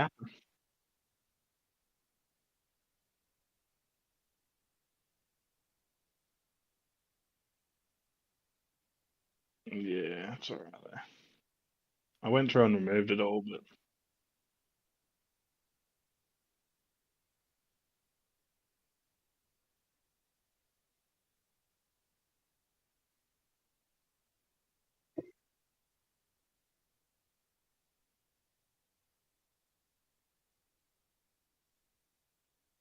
happen. Yeah, it's alright there. I went through and removed it all, but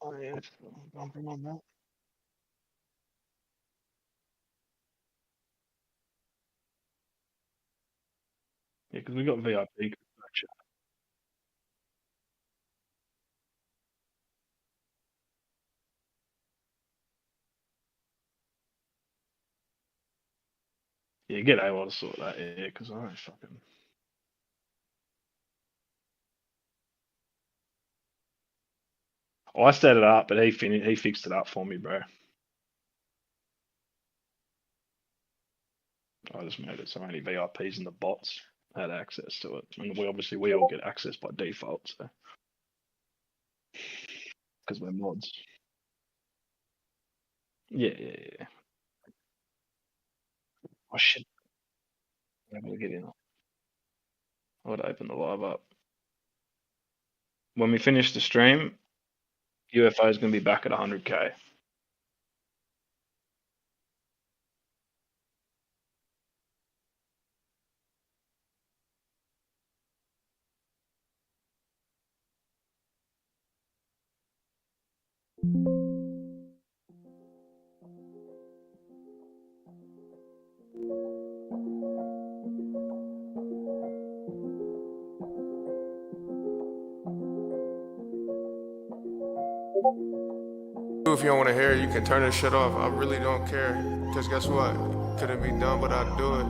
oh yeah, it's bumping on that. Yeah, because we got VIP. Yeah, get able to sort that. Yeah, because I don't fucking. Oh, I set it up, but he fixed it up for me, bro. I just made it so only VIPs and the bots had access to it, and we all get access by default, so because we're mods. Yeah, yeah, yeah. Oh shit, I'm able to get in. I would open the live up. When we finish the stream, UFO is going to be back at 100k. If you don't want to hear it, you can turn this shit off. I really don't care. Because guess what? Couldn't be done, but I'd do it.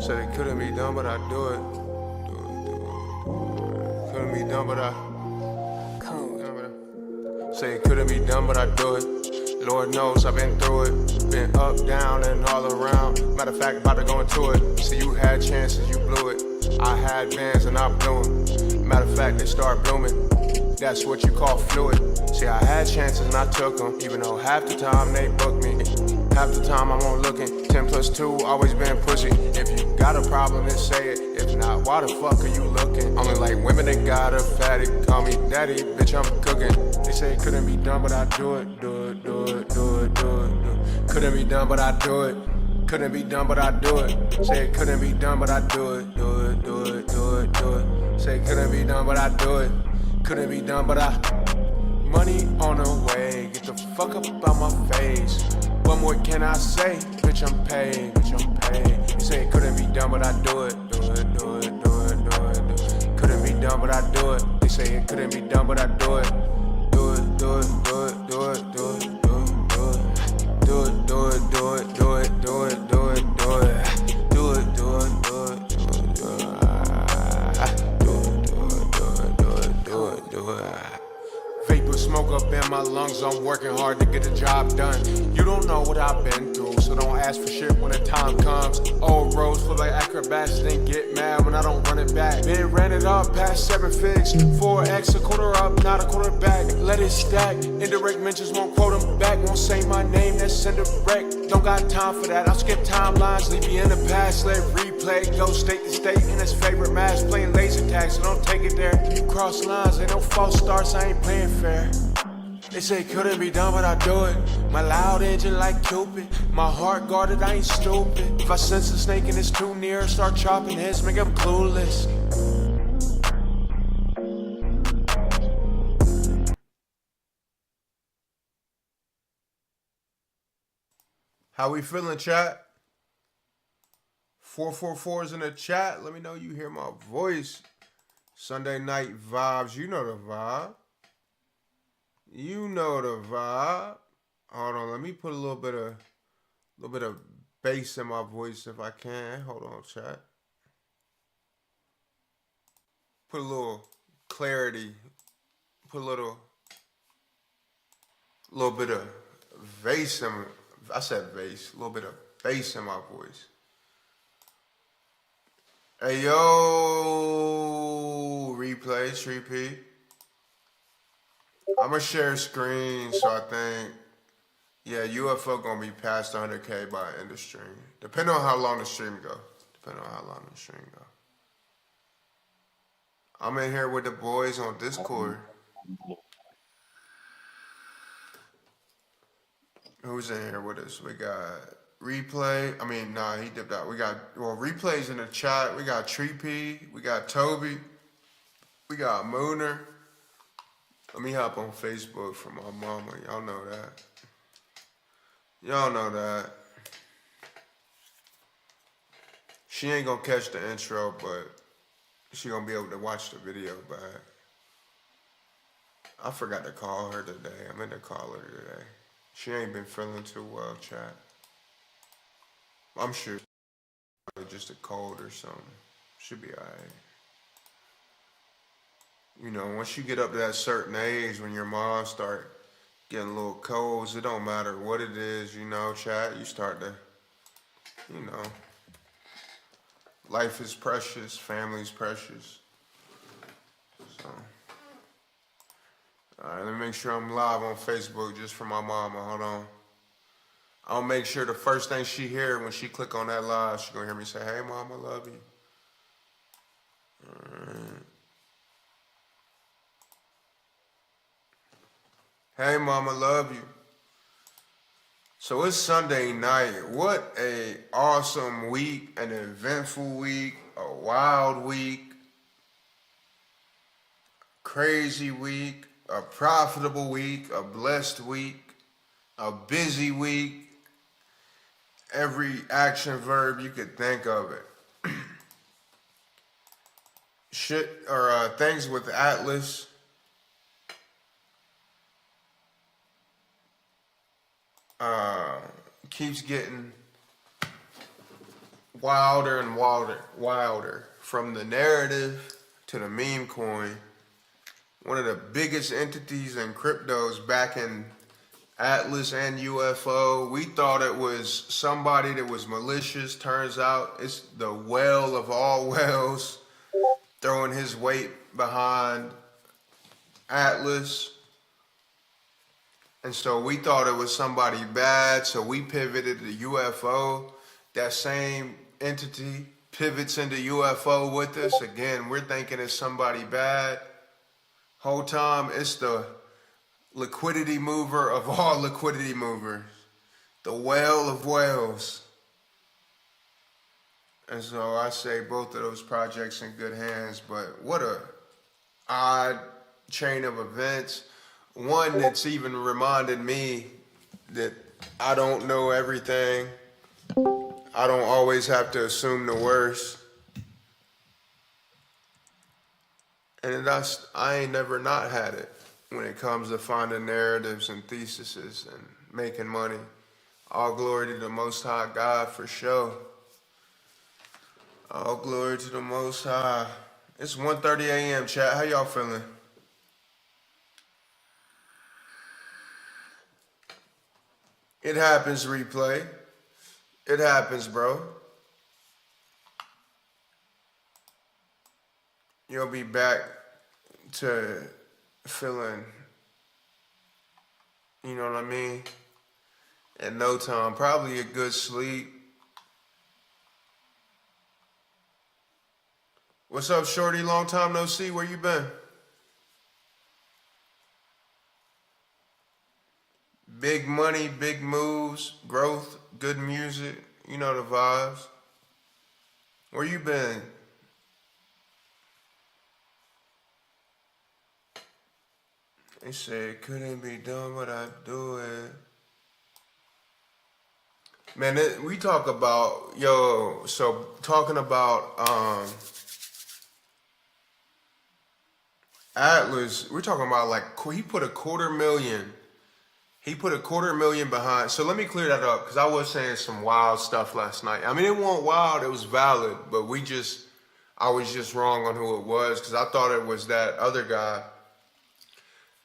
Said it couldn't be done, but I'd do it. Couldn't be done, but I. Say it couldn't be done, but I'd do it. Lord knows I've been through it. Been up, down, and all around. Matter of fact, about to go into it. See, you had chances, you blew it. I had bands and I blew them. Matter of fact, they start blooming. That's what you call fluid. See, I had chances and I took them. Even though half the time they booked me. Half the time I'm on looking. 10 plus 2, always been pussy. If you got a problem, then say it. If not, why the fuck are you looking? Only like women that got a fatty. Call me daddy, bitch, I'm cooking. They say it couldn't be done, but I do it. Do it, do it, do it, do it, do it. Couldn't be done, but I do it. Couldn't be done, but I do it. Say it couldn't be done, but I do it. Do it, do it, do it, do it. Say it couldn't be done, but I do it. Couldn't be done, but I. Money on the way, get the fuck up out my face. What more can I say? Bitch, I'm paid, bitch, I'm paid. You say it couldn't be done, but I do it. Do it, do it, do it, do it, do it. Couldn't be done, but I do it. They say it couldn't be done, but I do it. Do it, do it, do it, do it, do it, do it, do it. Do it, do it, do it, do it, do it, do it, do it. Do it, do it, do it, do it, do it. Do it, do it, do it, do it, do it, do it. Vapor smoke up in my lungs, I'm working hard to get the job done. You don't know what I've been through, so don't ask for shit when the time comes. Old roads full like acrobats, then get mad when I don't run it back. Been ran it up past 7 figs, 4x, a quarter up, not a quarter back. Let it stack, indirect mentions won't quote them back. Won't say my name, that's send a wreck. Don't got time for that, I'll skip timelines, leave me in the past. Let replay, go state to state in his favorite match. Playing laser tag, so don't take it there. You cross lines, ain't no false starts, I ain't playing fair. They say it couldn't be done, but I do it. My loud engine like Cupid. My heart guarded, I ain't stupid. If I sense a snake and it's too near, start chopping heads, make them clueless. How we feeling, chat? 444's in the chat. Let me know you hear my voice. Sunday night vibes. You know the vibe. You know the vibe. Hold on, let me put a little bit of bass in my voice if I can. Hold on, chat. Put a little clarity. Put a little bit of bass in. I said bass. A little bit of bass in my voice. Hey yo, replay, Tree I'm gonna share screen, so I think, yeah, UFO gonna be past 100K by end of stream. Depending on how long the stream go. I'm in here with the boys on Discord. Who's in here with us? We got Replay. I mean, nah, he dipped out. We got, well, Replay's in the chat. We got Tree P. We got Toby. We got Mooner. Let me hop on Facebook for my mama. Y'all know that. She ain't gonna catch the intro, but she gonna be able to watch the video back. I forgot to call her today. I meant to call her today. She ain't been feeling too well, chat. I'm sure it's just a cold or something. Should be alright. You know, once you get up to that certain age, when your mom start getting a little colds, it don't matter what it is, you know, chat. You start to, you know, life is precious, family's precious. So, alright, let me make sure I'm live on Facebook just for my mama. Hold on. I'll make sure the first thing she hear when she click on that live, she gonna hear me say, "Hey, mom, I love you." Alright. Hey, mom, I love you. So it's Sunday night. What a awesome week, an eventful week, a wild week, crazy week, a profitable week, a blessed week, a busy week. Every action verb you could think of it. Things with Atlas. Keeps getting wilder and wilder. From the narrative to the meme coin. One of the biggest entities in cryptos back in Atlas and UFO. We thought it was somebody that was malicious. Turns out it's the whale of all whales throwing his weight behind Atlas. And so we thought it was somebody bad, so we pivoted to UFO. That same entity pivots into UFO with us. Again, we're thinking it's somebody bad. Whole time, it's the liquidity mover of all liquidity movers. The whale of whales. And so I say both of those projects in good hands, but what a odd chain of events. One that's even reminded me that I don't know everything. I don't always have to assume the worst. And I ain't never not had it when it comes to finding narratives and theses and making money. All glory to the Most High God for sure. All glory to the Most High. It's 1:30 a.m. chat. How y'all feeling? It happens, Replay. It happens, bro. You'll be back to feeling, you know what I mean, in no time. Probably a good sleep. What's up, Shorty? Long time no see. Where you been? Big money, big moves, growth, good music. You know the vibes. Where you been? They said it couldn't be done, but I do it. Man, we talk about, talking about Atlas, we're talking about like, he put $250,000. He put $250,000 behind. So let me clear that up, because I was saying some wild stuff last night. I mean, it wasn't wild, it was valid, but I was just wrong on who it was, because I thought it was that other guy.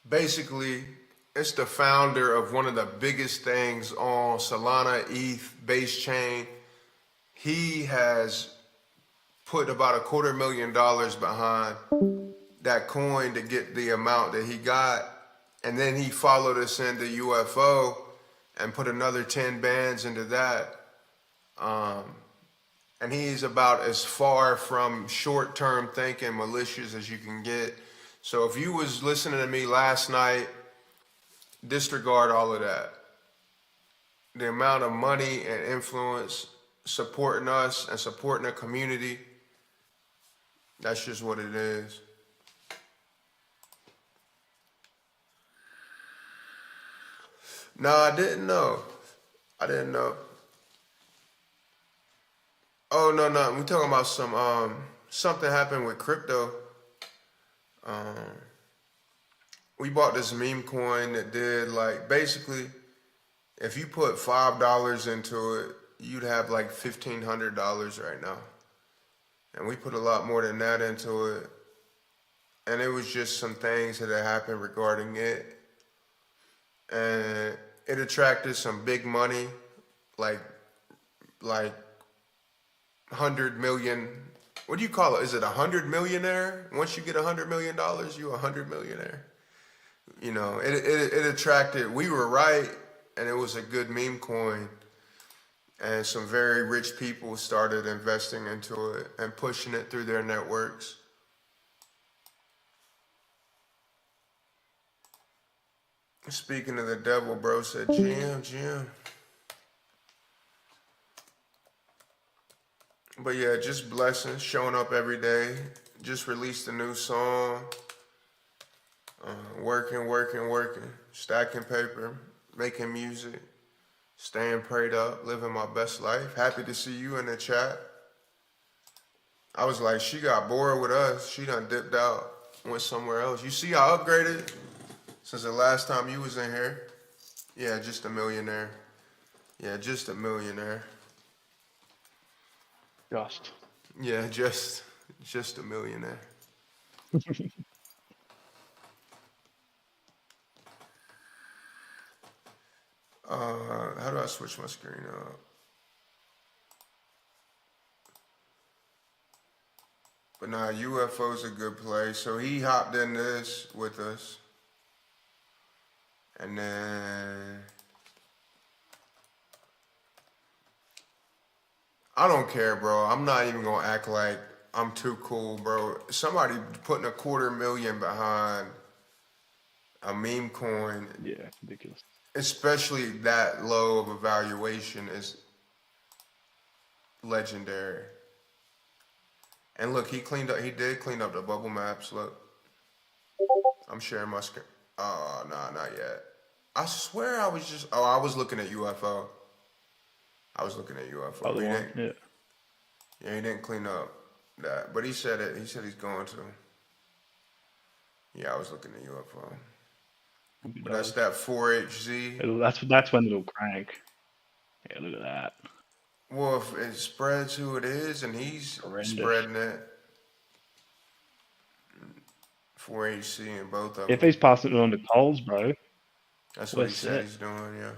Basically, it's the founder of one of the biggest things on Solana, ETH, base chain. He has put about $250,000 behind that coin to get the amount that he got. And then he followed us into UFO and put another 10 bands into that. And he's about as far from short-term thinking malicious as you can get. So if you was listening to me last night, disregard all of that. The amount of money and influence supporting us and supporting the community, that's just what it is. No, I didn't know. Oh, no. We talking about something happened with crypto. We bought this meme coin that did like, basically, if you put $5 into it, you'd have like $1,500 right now. And we put a lot more than that into it. And it was just some things that had happened regarding it. And it attracted some big money, like 100 million. What do you call it? Is it 100 millionaire? Once you get $100 million, you're 100 millionaire. You know, it attracted, we were right, and it was a good meme coin. And some very rich people started investing into it and pushing it through their networks. Speaking of the devil, bro said, GM. But yeah, just blessings, showing up every day. Just released a new song. Working. Stacking paper, making music, staying prayed up, living my best life. Happy to see you in the chat. I was like, she got bored with us. She done dipped out, went somewhere else. You see I upgraded since the last time you was in here? Yeah, just a millionaire. Just. Yeah, just a millionaire. How do I switch my screen up? But nah, UFO's a good play. So he hopped in this with us. And then I don't care, bro. I'm not even gonna act like I'm too cool, bro. Somebody putting $250,000 behind a meme coin. Yeah, ridiculous. Especially that low of a valuation is legendary. And look, he did clean up the bubble maps. Look, I'm sharing my screen. Oh, nah, not yet. I swear I was looking at UFO. Oh, the one, yeah. Yeah, he didn't clean up that, but he said he's going to. Yeah, I was looking at UFO. But that's that 4HZ. That's when it'll crank. Yeah, look at that. Well, if it spreads who it is, and he's Horrendous. Spreading it. 4HC in both of them. If he's passing it on to Coles, bro. That's what he said he's doing, yeah.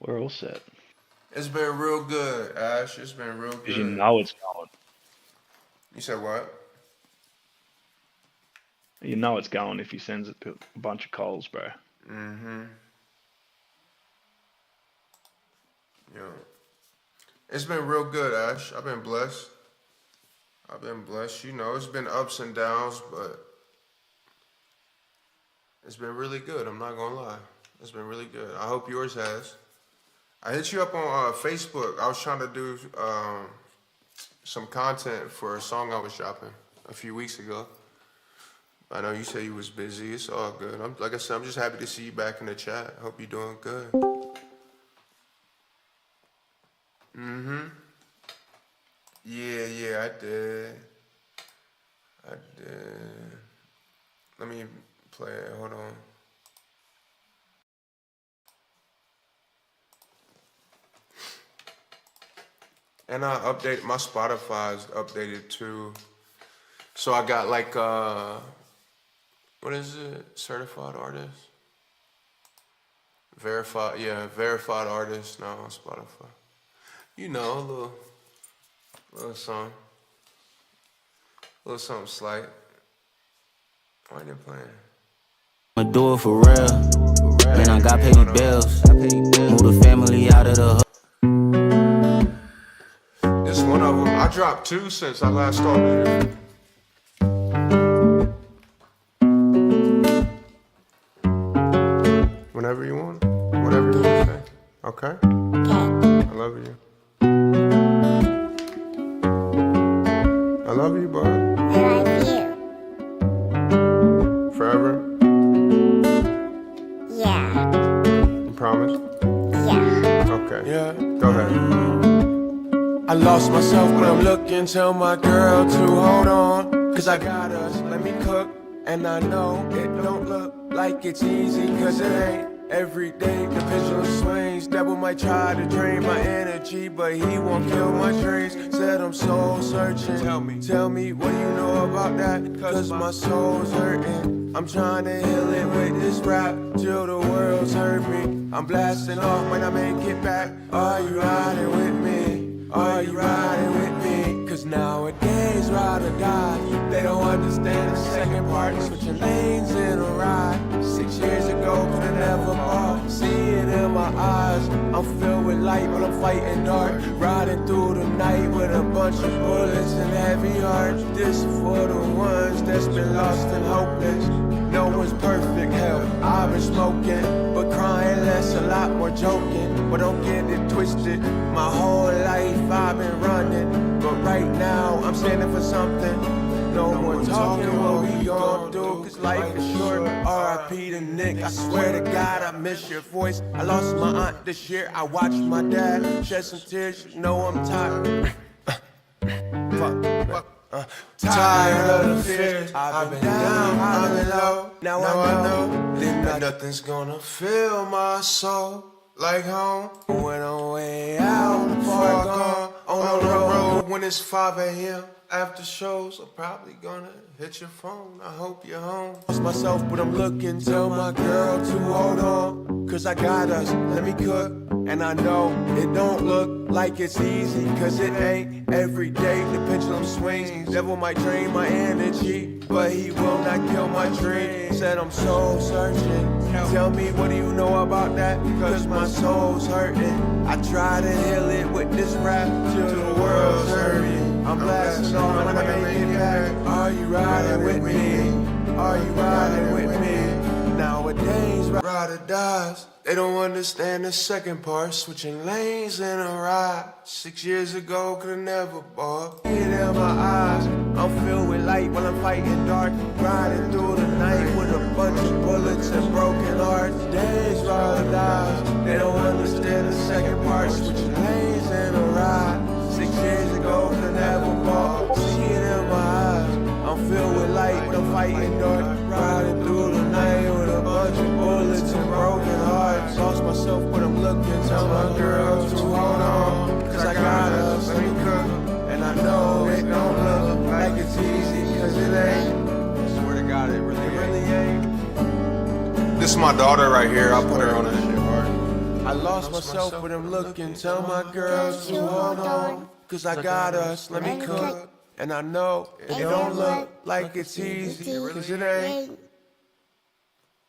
We're all set. It's been real good, Ash. It's been real good. Because you know it's going. You said what? You know it's going if he sends it to a bunch of Coles, bro. Mm-hmm. Yeah. It's been real good, Ash. I've been blessed. You know, it's been ups and downs, but it's been really good. I'm not going to lie. It's been really good. I hope yours has. I hit you up on Facebook. I was trying to do some content for a song I was dropping a few weeks ago. I know you said you was busy. It's all good. Like I said, I'm just happy to see you back in the chat. Hope you're doing good. Mm-hmm. Yeah, I did. Let me play it. Hold on. And I updated, my Spotify's updated too. So I got like, what is it? Certified artist? Verified artist now on Spotify. You know, a little song. little something slight. Why ain't it playing? I'ma do it for real. Man, I got paid bills. Move the family out of the hood. This one of them. I dropped 2 since I last started here. Whenever you want. Whatever you want to say. Okay? I love you. I love you, bud. I love you. Forever? Yeah. You promise? Yeah. Okay. Yeah. Go ahead. I lost myself, but I'm looking to my girl to hold on. Cause I got us, let me cook. And I know it don't look like it's easy, cause it ain't. Every day the pendulum swings. Devil might try to drain my energy, but he won't kill my dreams. Said I'm soul searching. Tell me what do you know about that? Cause my soul's hurting. I'm trying to heal it with this rap till the world's hurt me. I'm blasting off, might not make it back. Are you riding with me? Are you riding with me? Cause nowadays ride or die. They don't understand the second part. Switching lanes in a ride. 6 years ago could've never bought. See it in my eyes. I'm filled with light but I'm fighting dark. Riding through the night with a bunch of bullets and heavy hearts. This for the ones that's been lost and hopeless. No one's perfect, hell, I've been smoking, but crying less, a lot more joking. But don't get it twisted, my whole life I've been running, but right now I'm standing for something. No more talking, what we gon' do, cause life is short. R.I.P. to Nick, I swear to God I miss your voice. I lost my aunt this year, I watched my dad shed some tears, you know I'm tired. Tired of the fears. I've been down, I've been low. Now I know that nothing's gonna fill my soul like home. When I'm way out, far gone, on the road. When it's 5 a.m. after shows, I'm probably gonna hit your phone. I hope you're home. Lost myself, but I'm looking. Tell my girl to hold on. Cause I got us, let me cook. And I know it don't look like it's easy, cause it ain't. Every day the pendulum swings. Devil might drain my energy, but he will not kill my dream. Said I'm soul searching. Tell me what do you know about that? Cause my soul's hurting. I try to heal it with this rap till the world's hurting. I'm blasting on when I make it back. Are you riding with me? Are you riding with me? Nowadays, ride or dies. They don't understand the second part. Switching lanes in a ride. 6 years ago, could've never bought. It in my eyes. I'm filled with light while I'm fighting dark. Riding through the night with a bunch of bullets and broken hearts. Days ride or dies. They don't understand the second part. Switching lanes in a ride. 6 years ago, could've never bought. See it in my eyes. I'm filled with light when I'm fighting dark. Riding through the night with a bunch of bullets and broken hearts. Lost myself, but I'm looking. Tell my girls to hold on. Cause I got us, let me cook. And I know it don't look like it's easy, cause it ain't. I swear to God, it really ain't. This is my daughter right here. I'll put her on this shit, right? I lost myself, but I'm looking. Tell my girls to hold on. Cause I got us, let me cook. And I know it don't look like it's easy, cause it ain't.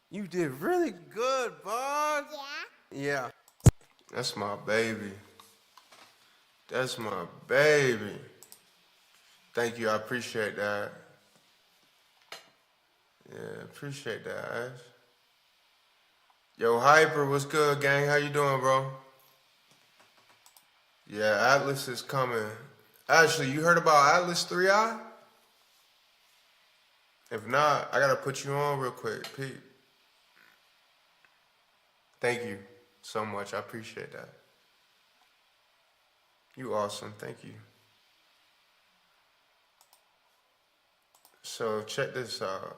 You did really good, bud. Yeah. Yeah. That's my baby. That's my baby. Thank you, I appreciate that. Yeah, appreciate that, Ash. Yo, Hyper, what's good, gang? How you doing, bro? Yeah, Atlas is coming. Ashley, you heard about Atlas 3i? If not, I gotta put you on real quick, Pete. Thank you so much. I appreciate that. You awesome. Thank you. So check this out.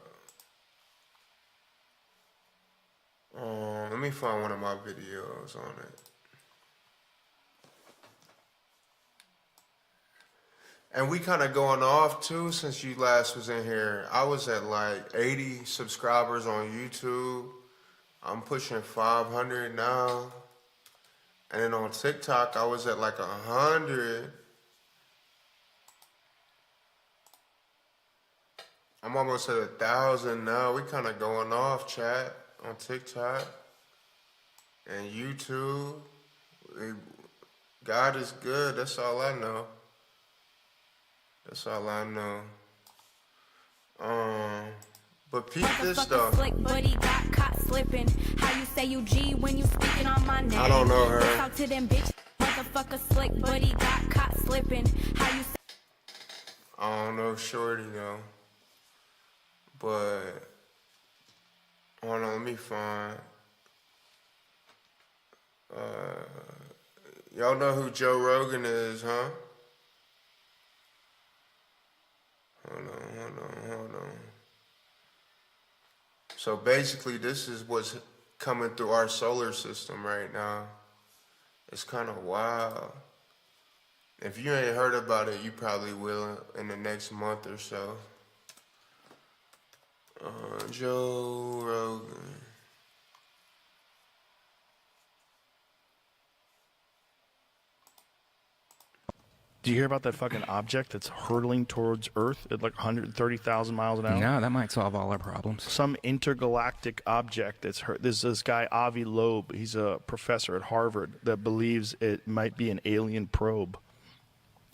Let me find one of my videos on it. And we kind of going off too since you last was in here. I was at like 80 subscribers on YouTube. I'm pushing 500 now. And then on TikTok, I was at like 100. I'm almost at 1,000 now. We kind of going off, chat, on TikTok and YouTube. God is good. That's all I know. That's all I know. But peep this though. Slick, but he got caught slipping. How you say you G when you speaking on my name? I don't know her. Talk to them bitch. Motherfucker slick, but he got caught slipping. How you say? I don't know Shorty though. But hold on, let me find. Y'all know who Joe Rogan is, huh? Hold on. So basically, this is what's coming through our solar system right now. It's kind of wild. If you ain't heard about it, you probably will in the next month or so. Joe Rogan. Do you hear about that fucking object that's hurtling towards Earth at like 130,000 miles an hour? No, that might solve all our problems. Some intergalactic object that's hurt. There's this guy, Avi Loeb. He's a professor at Harvard that believes it might be an alien probe.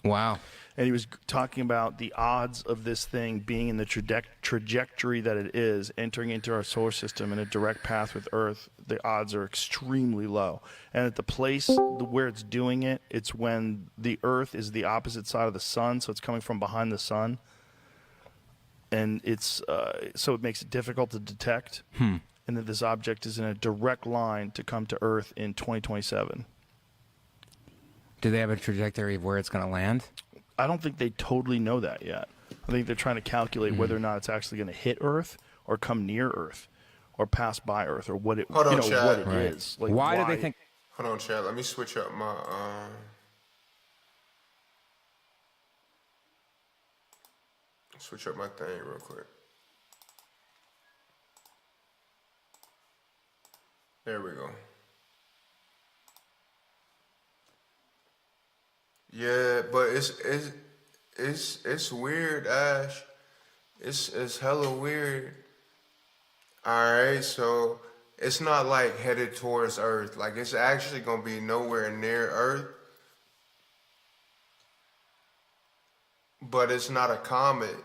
Wow. And he was talking about the odds of this thing being in the trajectory that it is, entering into our solar system in a direct path with Earth. The odds are extremely low. And at the place where it's doing it, it's when the Earth is the opposite side of the sun, so it's coming from behind the sun. And it's so it makes it difficult to detect. And that this object is in a direct line to come to Earth in 2027. Do they have a trajectory of where it's going to land? I don't think they totally know that yet. I think they're trying to calculate whether or not it's actually going to hit Earth or come near Earth or pass by Earth or what it, Hold on, Chad. what it Right. is. Like Why do they think? Hold on, Chad. Let me switch up my thing real quick. There we go. Yeah, but it's weird, Ash. It's hella weird. Alright, so it's not like headed towards Earth. Like it's actually gonna be nowhere near Earth. But it's not a comet.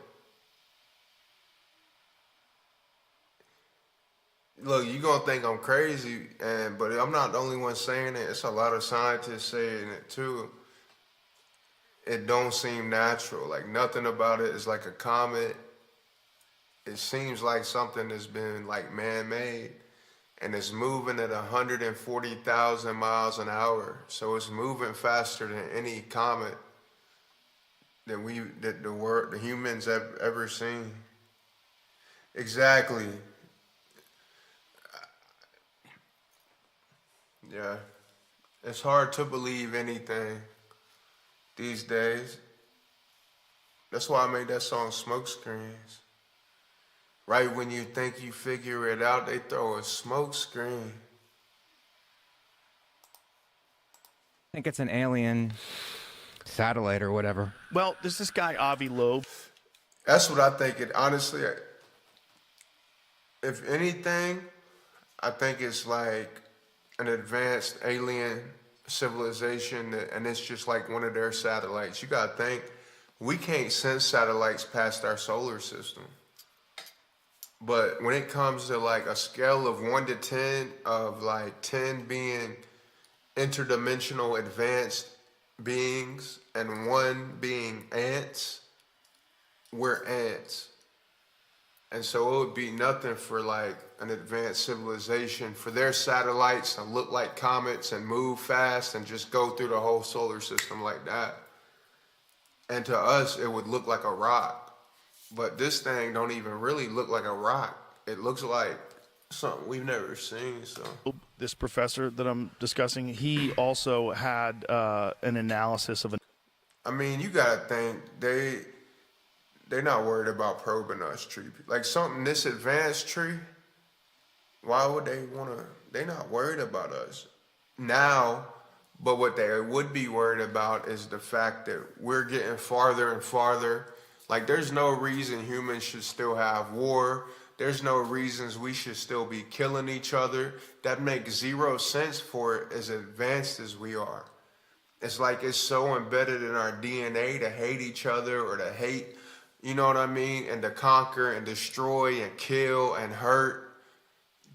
Look, you gonna think I'm crazy, but I'm not the only one saying it. It's a lot of scientists saying it too. It don't seem natural. Like nothing about it is like a comet. It seems like something that's been like man-made, and it's moving at 140,000 miles an hour. So it's moving faster than any comet that the humans have ever seen. Exactly. Yeah. It's hard to believe anything these days. That's why I made that song Smoke Screens. Right when you think you figure it out, they throw a smoke screen. I think it's an alien satellite or whatever. Well, there's this guy, Avi Loeb. That's what I think it, honestly, if anything, I think it's like an advanced alien civilization, and it's just like one of their satellites. You gotta think, we can't send satellites past our solar system. But when it comes to like a scale of 1 to 10, of like 10 being interdimensional advanced beings and 1 being ants, we're ants. And so it would be nothing for like an advanced civilization for their satellites to look like comets and move fast and just go through the whole solar system like that. And to us, it would look like a rock. But this thing don't even really look like a rock. It looks like something we've never seen. So This professor that I'm discussing, he also had an analysis of I mean, you gotta think they're not worried about probing us, tree. Like something this advanced, tree. Why would they wanna? They're not worried about us now. But what they would be worried about is the fact that we're getting farther and farther Like, there's no reason humans should still have war. There's no reasons we should still be killing each other. That makes zero sense for it as advanced as we are. It's like it's so embedded in our DNA to hate each other or to hate, you know what I mean? And to conquer and destroy and kill and hurt.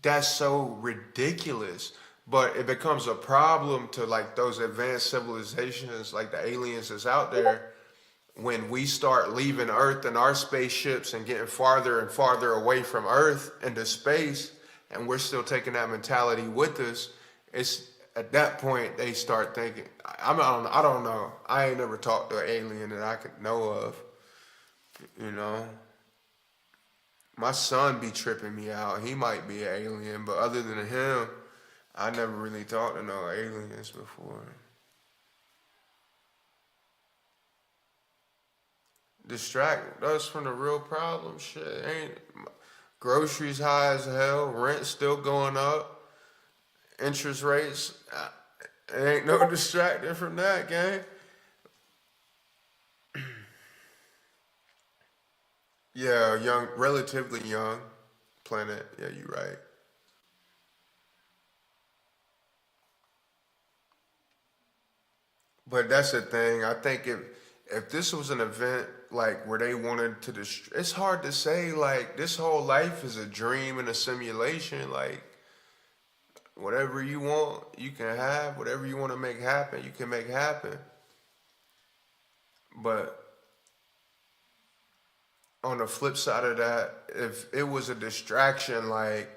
That's so ridiculous. But it becomes a problem to like those advanced civilizations, like the aliens that's out there, when we start leaving Earth and our spaceships and getting farther and farther away from Earth into space, and we're still taking that mentality with us. It's at that point they start thinking. I don't know. I ain't never talked to an alien that I could know of. You know, my son be tripping me out. He might be an alien, but other than him, I never really talked to no aliens before. Distract us from the real problem. Shit, ain't groceries high as hell, rent still going up, interest rates. Ain't no distracting from that, gang. Yeah, young, relatively young planet. Yeah, you're right. But that's the thing. I think if this was an event like where they wanted to destroy, it's hard to say. Like, this whole life is a dream and a simulation. Like, whatever you want, you can have. Whatever you want to make happen, you can make happen. But on the flip side of that, if it was a distraction, like,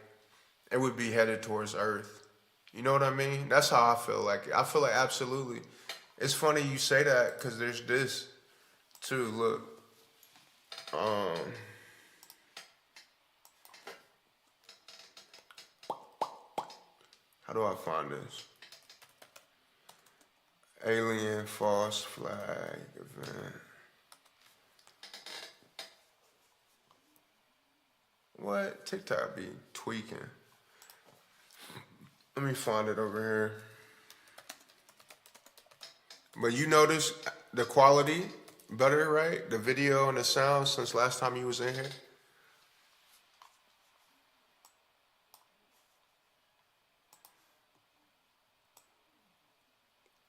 it would be headed towards Earth. You know what I mean? That's how I feel. Like, I feel like absolutely. It's funny you say that because there's this too. Look, how do I find this? Alien false flag event. What? TikTok be tweaking. Let me find it over here. But you notice the quality better, right? The video and the sound since last time you was in here.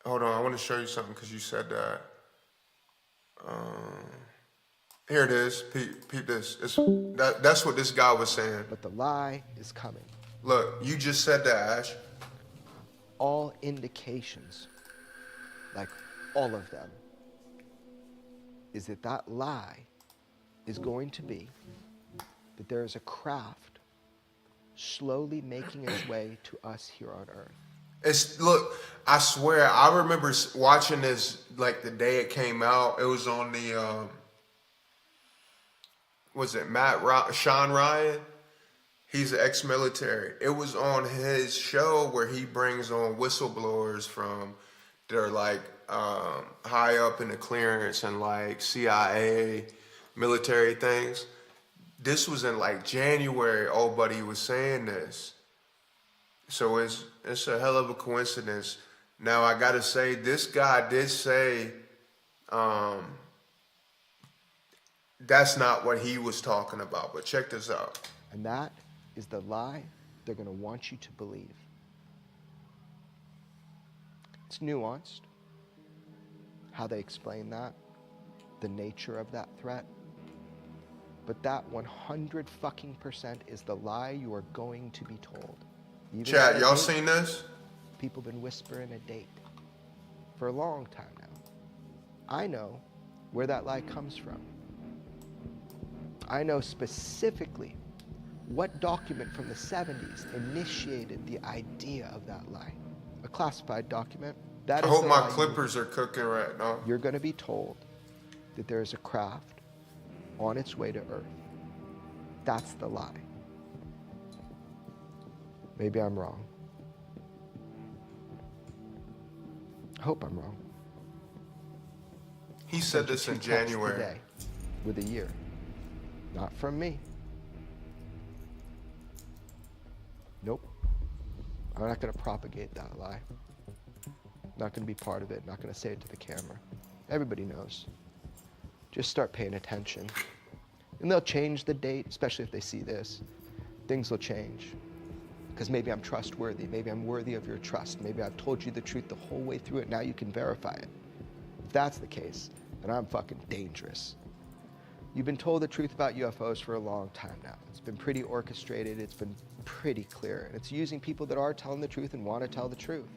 Hold on, I want to show you something because you said that. Here it is. Peep this. That's what this guy was saying. But the lie is coming. Look, you just said that, Ash. All indications, like all of them, is that that lie is going to be that there is a craft slowly making its way to us here on Earth. Look, I swear, I remember watching this like the day it came out. It was on the, was it Sean Ryan? He's an ex-military. It was on his show where he brings on whistleblowers from, they're like high up in the clearance and like CIA military things. This was in like January, old buddy was saying this. So it's a hell of a coincidence. Now I gotta say, this guy did say that's not what he was talking about, but check this out. And that is the lie they're going to want you to believe. It's nuanced, how they explain that, the nature of that threat. But that 100% is the lie you are going to be told. Even Chat, at a y'all date, seen this? People been whispering a date for a long time now. I know where that lie comes from. I know specifically what document from the 70s initiated the idea of that lie. A classified document. That I is hope the my lie clippers are cooking right now. You're going to be told that there is a craft on its way to Earth. That's the lie. Maybe I'm wrong. I hope I'm wrong. He said Sent you this in 2 texts January. today with a year. Not from me. Nope. I'm not going to propagate that lie. Not going to be part of it. Not going to say it to the camera. Everybody knows. just start paying attention. And they'll change the date, especially if they see this. Things will change. Because maybe I'm trustworthy. Maybe I'm worthy of your trust. Maybe I've told you the truth the whole way through it. Now you can verify it. If that's the case, then I'm fucking dangerous. You've been told the truth about UFOs for a long time now. It's been pretty orchestrated. It's been pretty clear. And it's using people that are telling the truth and want to tell the truth.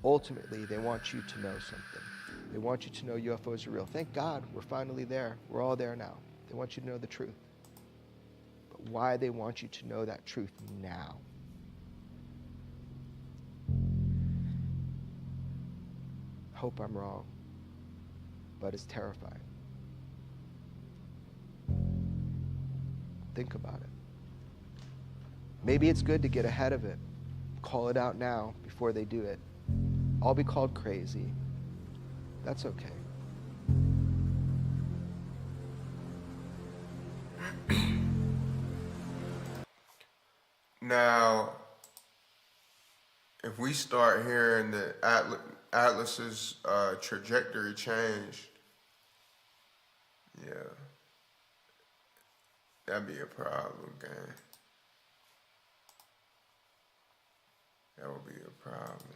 Ultimately, they want you to know something. They want you to know UFOs are real. Thank God we're finally there. We're all there now. They want you to know the truth. But why they want you to know that truth now? Hope I'm wrong, but it's terrifying. Think about it. Maybe it's good to get ahead of it. Call it out now before they do it. I'll be called crazy. That's okay. Now, if we start hearing that Atlas's trajectory changed, yeah, that'd be a problem, gang. That would be a problem.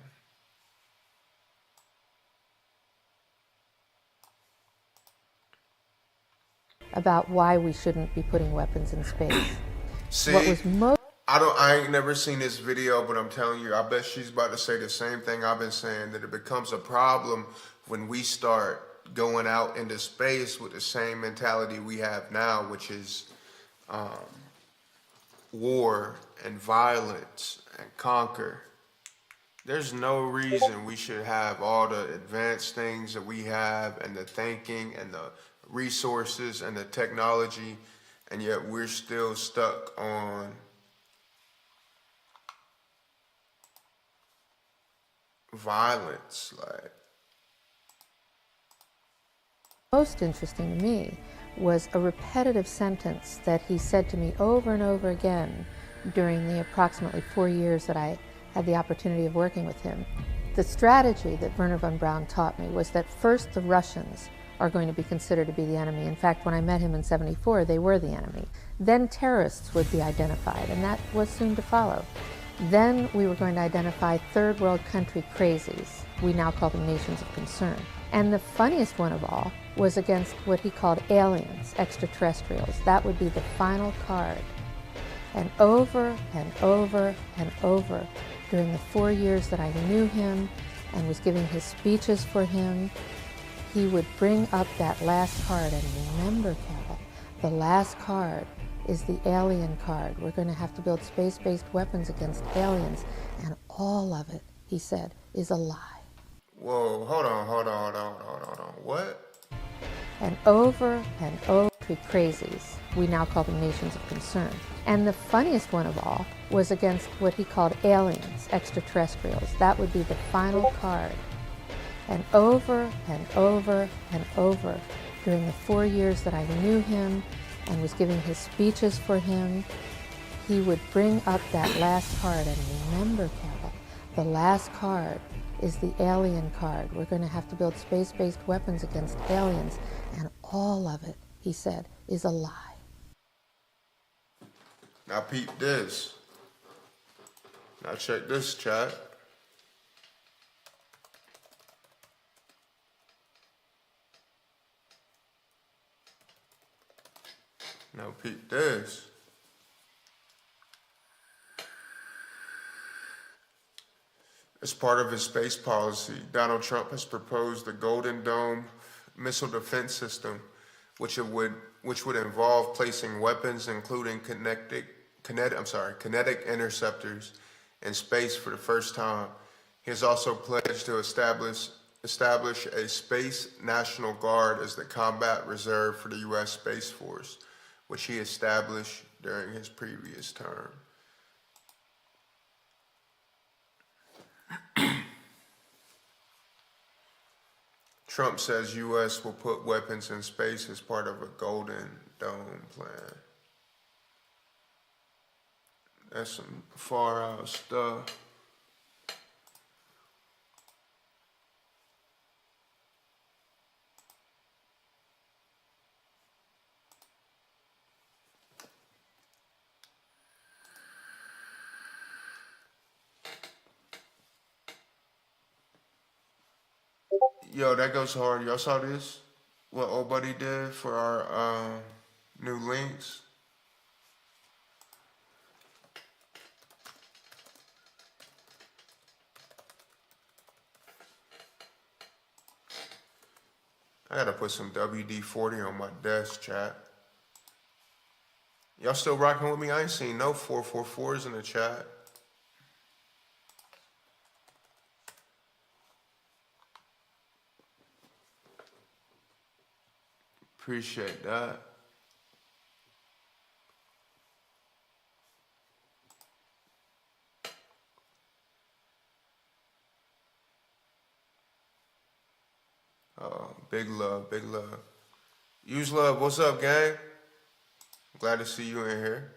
About why we shouldn't be putting weapons in space. See, What was most I ain't never seen this video, but I'm telling you, I bet she's about to say the same thing I've been saying, that it becomes a problem when we start going out into space with the same mentality we have now, which is war and violence and conquer. There's no reason we should have all the advanced things that we have and the thinking and the resources and the technology, and yet we're still stuck on violence. Like, most interesting to me was a repetitive sentence that he said to me over and over again during the approximately 4 years that I had the opportunity of working with him. The strategy that Wernher von Braun taught me was that first the Russians are going to be considered to be the enemy. In fact, when I met him in '74, they were the enemy. Then terrorists would be identified, and that was soon to follow. Then we were going to identify third world country crazies. We now call them nations of concern. And the funniest one of all was against what he called aliens, extraterrestrials. That would be the final card. And over and over and over during the 4 years that I knew him and was giving his speeches for him, he would bring up that last card. And remember, Carol, the last card is the alien card. We're going to have to build space-based weapons against aliens. And all of it, he said, is a lie. whoa, hold on. What? And over, crazies. We now call them nations of concern. And the funniest one of all was against what he called aliens, extraterrestrials. That would be the final card. And over and over and over during the 4 years that I knew him and was giving his speeches for him, he would bring up that last card. And remember, Carol, the last card is the alien card. We're going to have to build space-based weapons against aliens. And all of it, he said, is a lie. Now peep this. Now check this, chat. Now peep this. As part of his space policy, Donald Trump has proposed the Golden Dome missile defense system, which would involve placing weapons, including kinetic interceptors, in space for the first time. He has also pledged to establish a Space National Guard as the combat reserve for the U.S. Space Force, which he established during his previous term. Trump says U.S. will put weapons in space as part of a Golden Dome plan. That's some far out stuff. Yo, that goes hard. Y'all saw this? What old buddy did for our new links? I gotta put some WD-40 on my desk, chat. Y'all still rocking with me? I ain't seen no 444s in the chat. Appreciate that. Oh, big love, big love. Use love, what's up, gang? Glad to see you in here.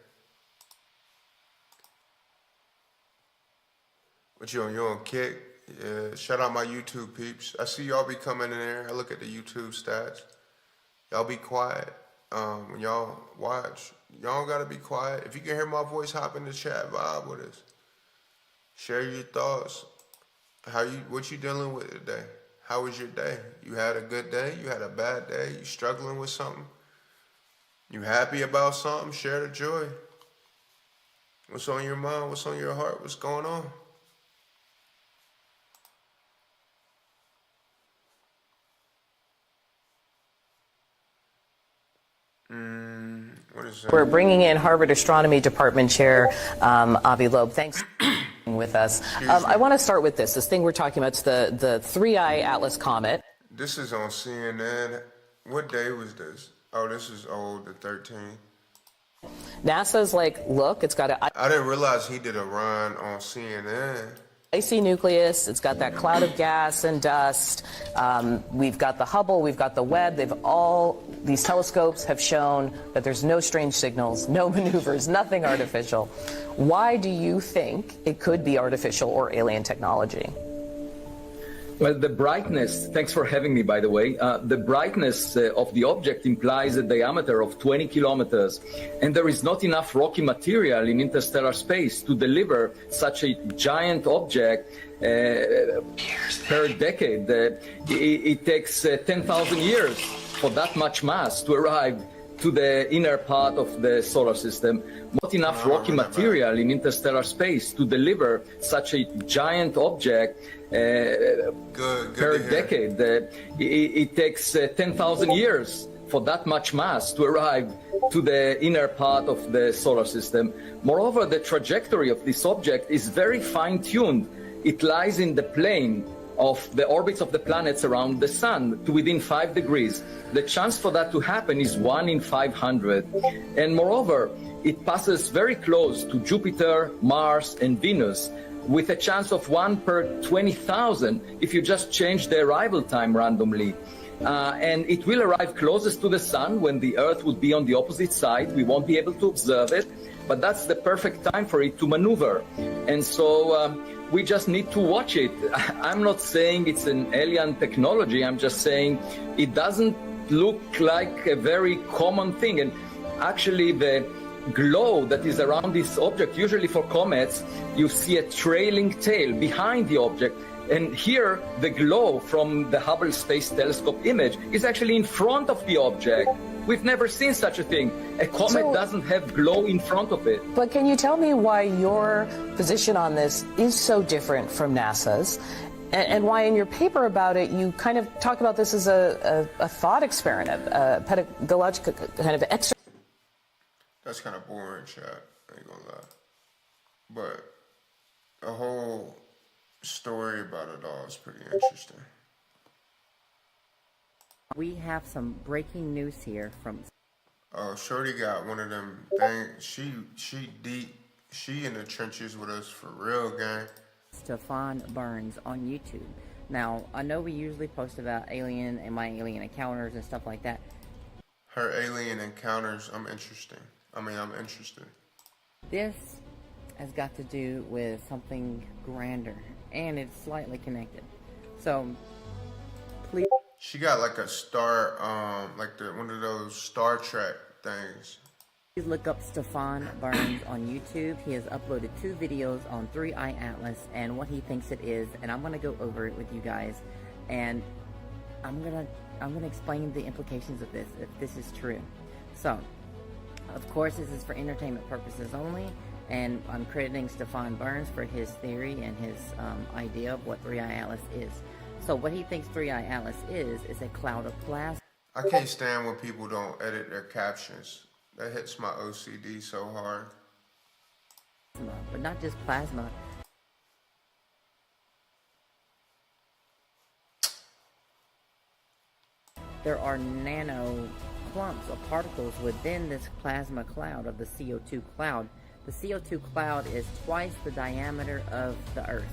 What you on kick? Yeah, shout out my YouTube peeps. I see y'all be coming in there. I look at the YouTube stats. Y'all be quiet. When y'all watch, y'all gotta be quiet. If you can hear my voice, hop in the chat, vibe with us. Share your thoughts. What you dealing with today? How was your day? You had a good day? You had a bad day? You struggling with something? You happy about something? Share the joy. What's on your mind? What's on your heart? What's going on? What is that? We're bringing in Harvard Astronomy Department Chair Avi Loeb. Thanks for being with us. I want to start with this. This thing we're talking about is the Three-Eye Atlas Comet. This is on CNN. What day was this? Oh, this is old, the 13th. NASA's like, look, it's got a I didn't realize he did a run on CNN. icy nucleus. It's got that cloud of gas and dust. We've got the Hubble. We've got the Webb. These telescopes have shown that there's no strange signals, no maneuvers, nothing artificial. Why do you think it could be artificial or alien technology? Well, the brightness, thanks for having me, by the way, the brightness of the object implies a diameter of 20 kilometers, and there is not enough rocky material in interstellar space to deliver such a giant object per decade. It takes 10,000 years for that much mass to arrive to the inner part of the solar system. Not enough rocky material in interstellar space to deliver such a giant object per decade. It takes 10,000 years for that much mass to arrive to the inner part of the solar system. Moreover, the trajectory of this object is very fine-tuned. It lies in the plane of the orbits of the planets around the sun to within 5 degrees. The chance for that to happen is 1 in 500. And moreover, it passes very close to Jupiter, Mars, and Venus, with a chance of 1 per 20,000 if you just change the arrival time randomly. And it will arrive closest to the sun when the Earth would be on the opposite side. We won't be able to observe it, but that's the perfect time for it to maneuver. And so we just need to watch it. I'm not saying it's an alien technology. I'm just saying it doesn't look like a very common thing. And actually the glow that is around this object, usually for comets, you see a trailing tail behind the object. And here, the glow from the Hubble Space Telescope image is actually in front of the object. We've never seen such a thing. A comet doesn't have glow in front of it. But can you tell me why your position on this is so different from NASA's? And why in your paper about it, you kind of talk about this as a thought experiment, a pedagogical kind of exercise. That's kind of boring, chat. I ain't gonna lie. But the whole story about it all is pretty interesting. We have some breaking news here from... Oh, Shorty got one of them things. She deep. She in the trenches with us for real, gang. Stefan Burns on YouTube. Now, I know we usually post about alien and my alien encounters and stuff like that. Her alien encounters, I'm interested. This has got to do with something grander, and it's slightly connected. So, please... She got like a star, like one of those Star Trek things. Please look up Stefan Burns on YouTube. He has uploaded 2 videos on Three-Eye Atlas and what he thinks it is, and I'm going to go over it with you guys. And I'm gonna explain the implications of this if this is true. So, of course, this is for entertainment purposes only, and I'm crediting Stefan Burns for his theory and his idea of what Three Eye Atlas is. So, what he thinks Three Eye Atlas is a cloud of plasma. I can't stand when people don't edit their captions. That hits my OCD so hard. But not just plasma. There are nano clumps of particles within this plasma cloud of the CO2 cloud. The CO2 cloud is twice the diameter of the Earth.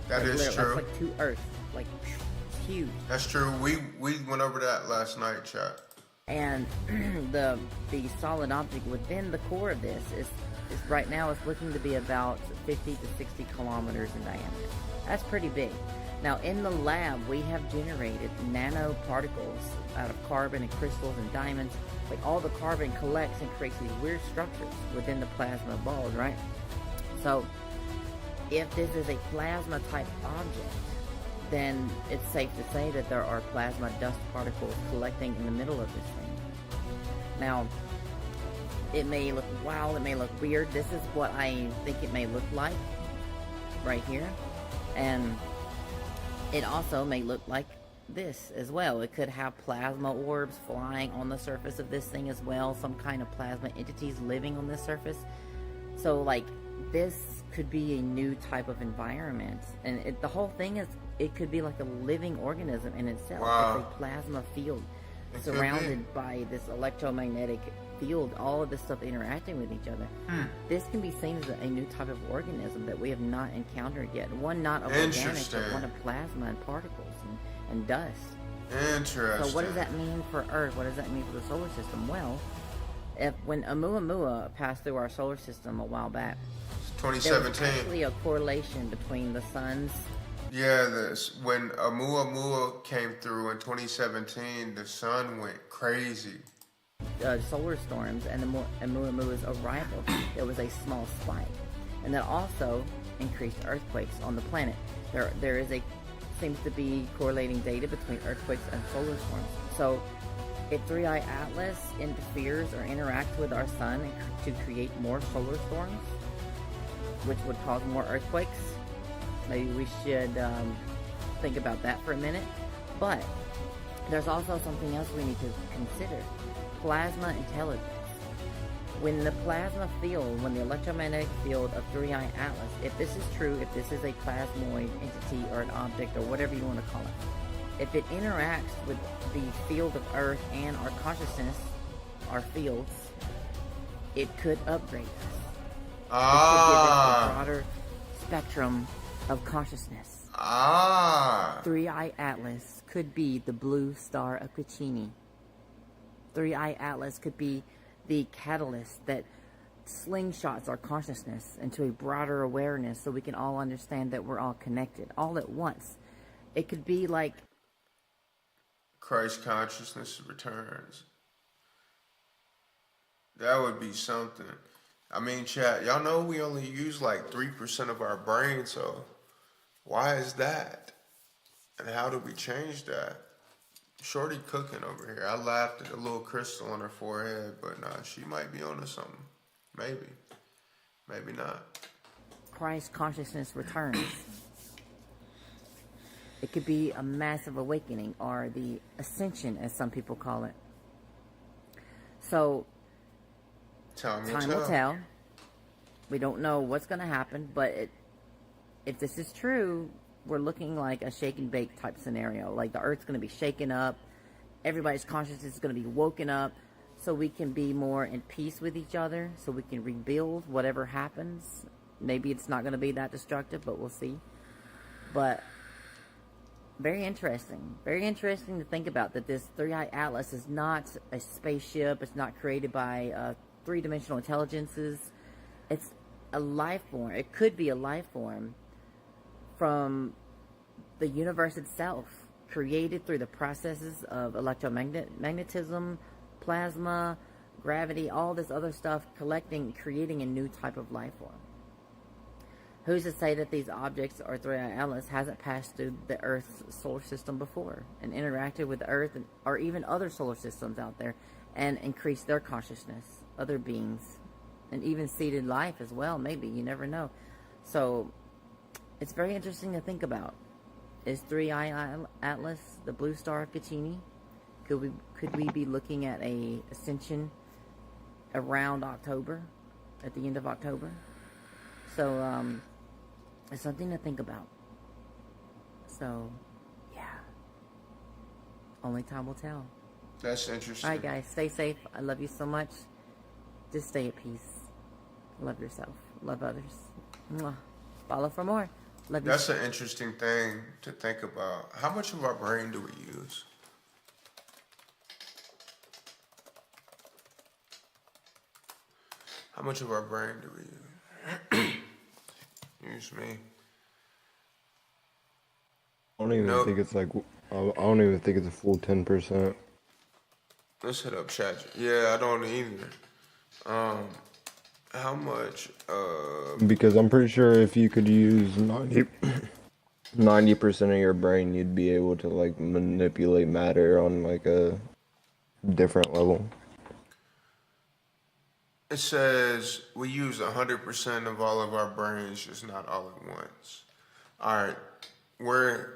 That is true. That's like 2 Earths. Like, it's huge. That's true. We went over that last night, chat. And the solid object within the core of this is right now it's looking to be about 50 to 60 kilometers in diameter. That's pretty big. Now, in the lab, we have generated nanoparticles out of carbon and crystals and diamonds. Like, all the carbon collects and creates these weird structures within the plasma balls, right? So, if this is a plasma-type object, then it's safe to say that there are plasma dust particles collecting in the middle of this thing. Now, it may look wild, it may look weird. This is what I think it may look like right here. And it also may look like this as well. It could have plasma orbs flying on the surface of this thing as well. Some kind of plasma entities living on this surface. So, like, this could be a new type of environment. And the whole thing is, it could be like a living organism in itself. Wow. It's a plasma field It surrounded by this electromagnetic field, all of this stuff interacting with each other. This can be seen as a new type of organism that we have not encountered yet. One not of organic, but one of plasma and particles and dust. Interesting. So what does that mean for Earth? What does that mean for the solar system? Well, when Oumuamua passed through our solar system a while back, 2017. there was actually a correlation between the sun's. Yeah, when Oumuamua came through in 2017, the sun went crazy. Solar storms and the Oumuamua's arrival, there was a small spike, and that also increased earthquakes on the planet. There seems to be correlating data between earthquakes and solar storms. So, if Three Eye Atlas interferes or interacts with our sun to create more solar storms, which would cause more earthquakes, maybe we should think about that for a minute. But there's also something else we need to consider. Plasma intelligence. When the plasma field, when the electromagnetic field of Three Eye Atlas, if this is true, if this is a plasmoid entity or an object or whatever you want to call it, if it interacts with the field of Earth and our consciousness, our fields, it could upgrade us. It could give us a broader spectrum of consciousness. Three Eye Atlas could be the blue star of Caccini. Three Eye Atlas could be the catalyst that slingshots our consciousness into a broader awareness so we can all understand that we're all connected all at once. It could be like Christ consciousness returns. That would be something. I mean, chat, y'all know we only use like 3% of our brain, so why is that? And how do we change that? Shorty cooking over here. I laughed at the little crystal on her forehead, but nah, she might be onto something. Maybe. Maybe not. Christ consciousness returns. It could be a massive awakening or the ascension, as some people call it. So, time will tell. We don't know what's going to happen, but if this is true, we're looking like a shake and bake type scenario. Like the Earth's going to be shaken up. Everybody's consciousness is going to be woken up so we can be more in peace with each other, so we can rebuild whatever happens. Maybe it's not going to be that destructive, but we'll see. But very interesting. Very interesting to think about that this Three Eye Atlas is not a spaceship. It's not created by three-dimensional intelligences. It's a life form. It could be a life form from the universe itself, created through the processes of electromagnetism, plasma, gravity, all this other stuff, collecting, creating a new type of life form. Who's to say that these objects or 3i Atlas hasn't passed through the Earth's solar system before and interacted with the Earth or even other solar systems out there and increased their consciousness, other beings, and even seeded life as well, maybe. You never know. So it's very interesting to think about. Is 3i Atlas the blue star of Cassini? Could we be looking at a ascension around October, at the end of October? So it's something to think about. So yeah, only time will tell. That's interesting. All right, guys, stay safe. I love you so much. Just stay at peace. Love yourself. Love others. Mwah. Follow for more. Love you. That's an interesting thing to think about. How much of our brain do we use? How much of our brain do we use? Use me. I don't even think it's like, I don't even think it's a full 10%. Let's hit up chat. Yeah, I don't either. How much? Because I'm pretty sure if you could use 90% of your brain, you'd be able to like manipulate matter on like a different level. It says we use 100% of all of our brains, just not all at once. All right,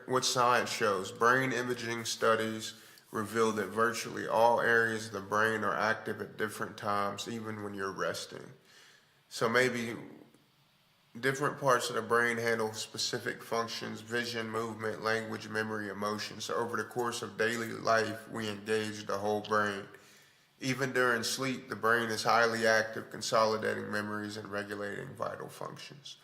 what science shows, brain imaging studies reveal that virtually all areas of the brain are active at different times, even when you're resting. So maybe different parts of the brain handle specific functions: vision, movement, language, memory, emotion. So over the course of daily life, we engage the whole brain. Even during sleep, the brain is highly active, consolidating memories and regulating vital functions.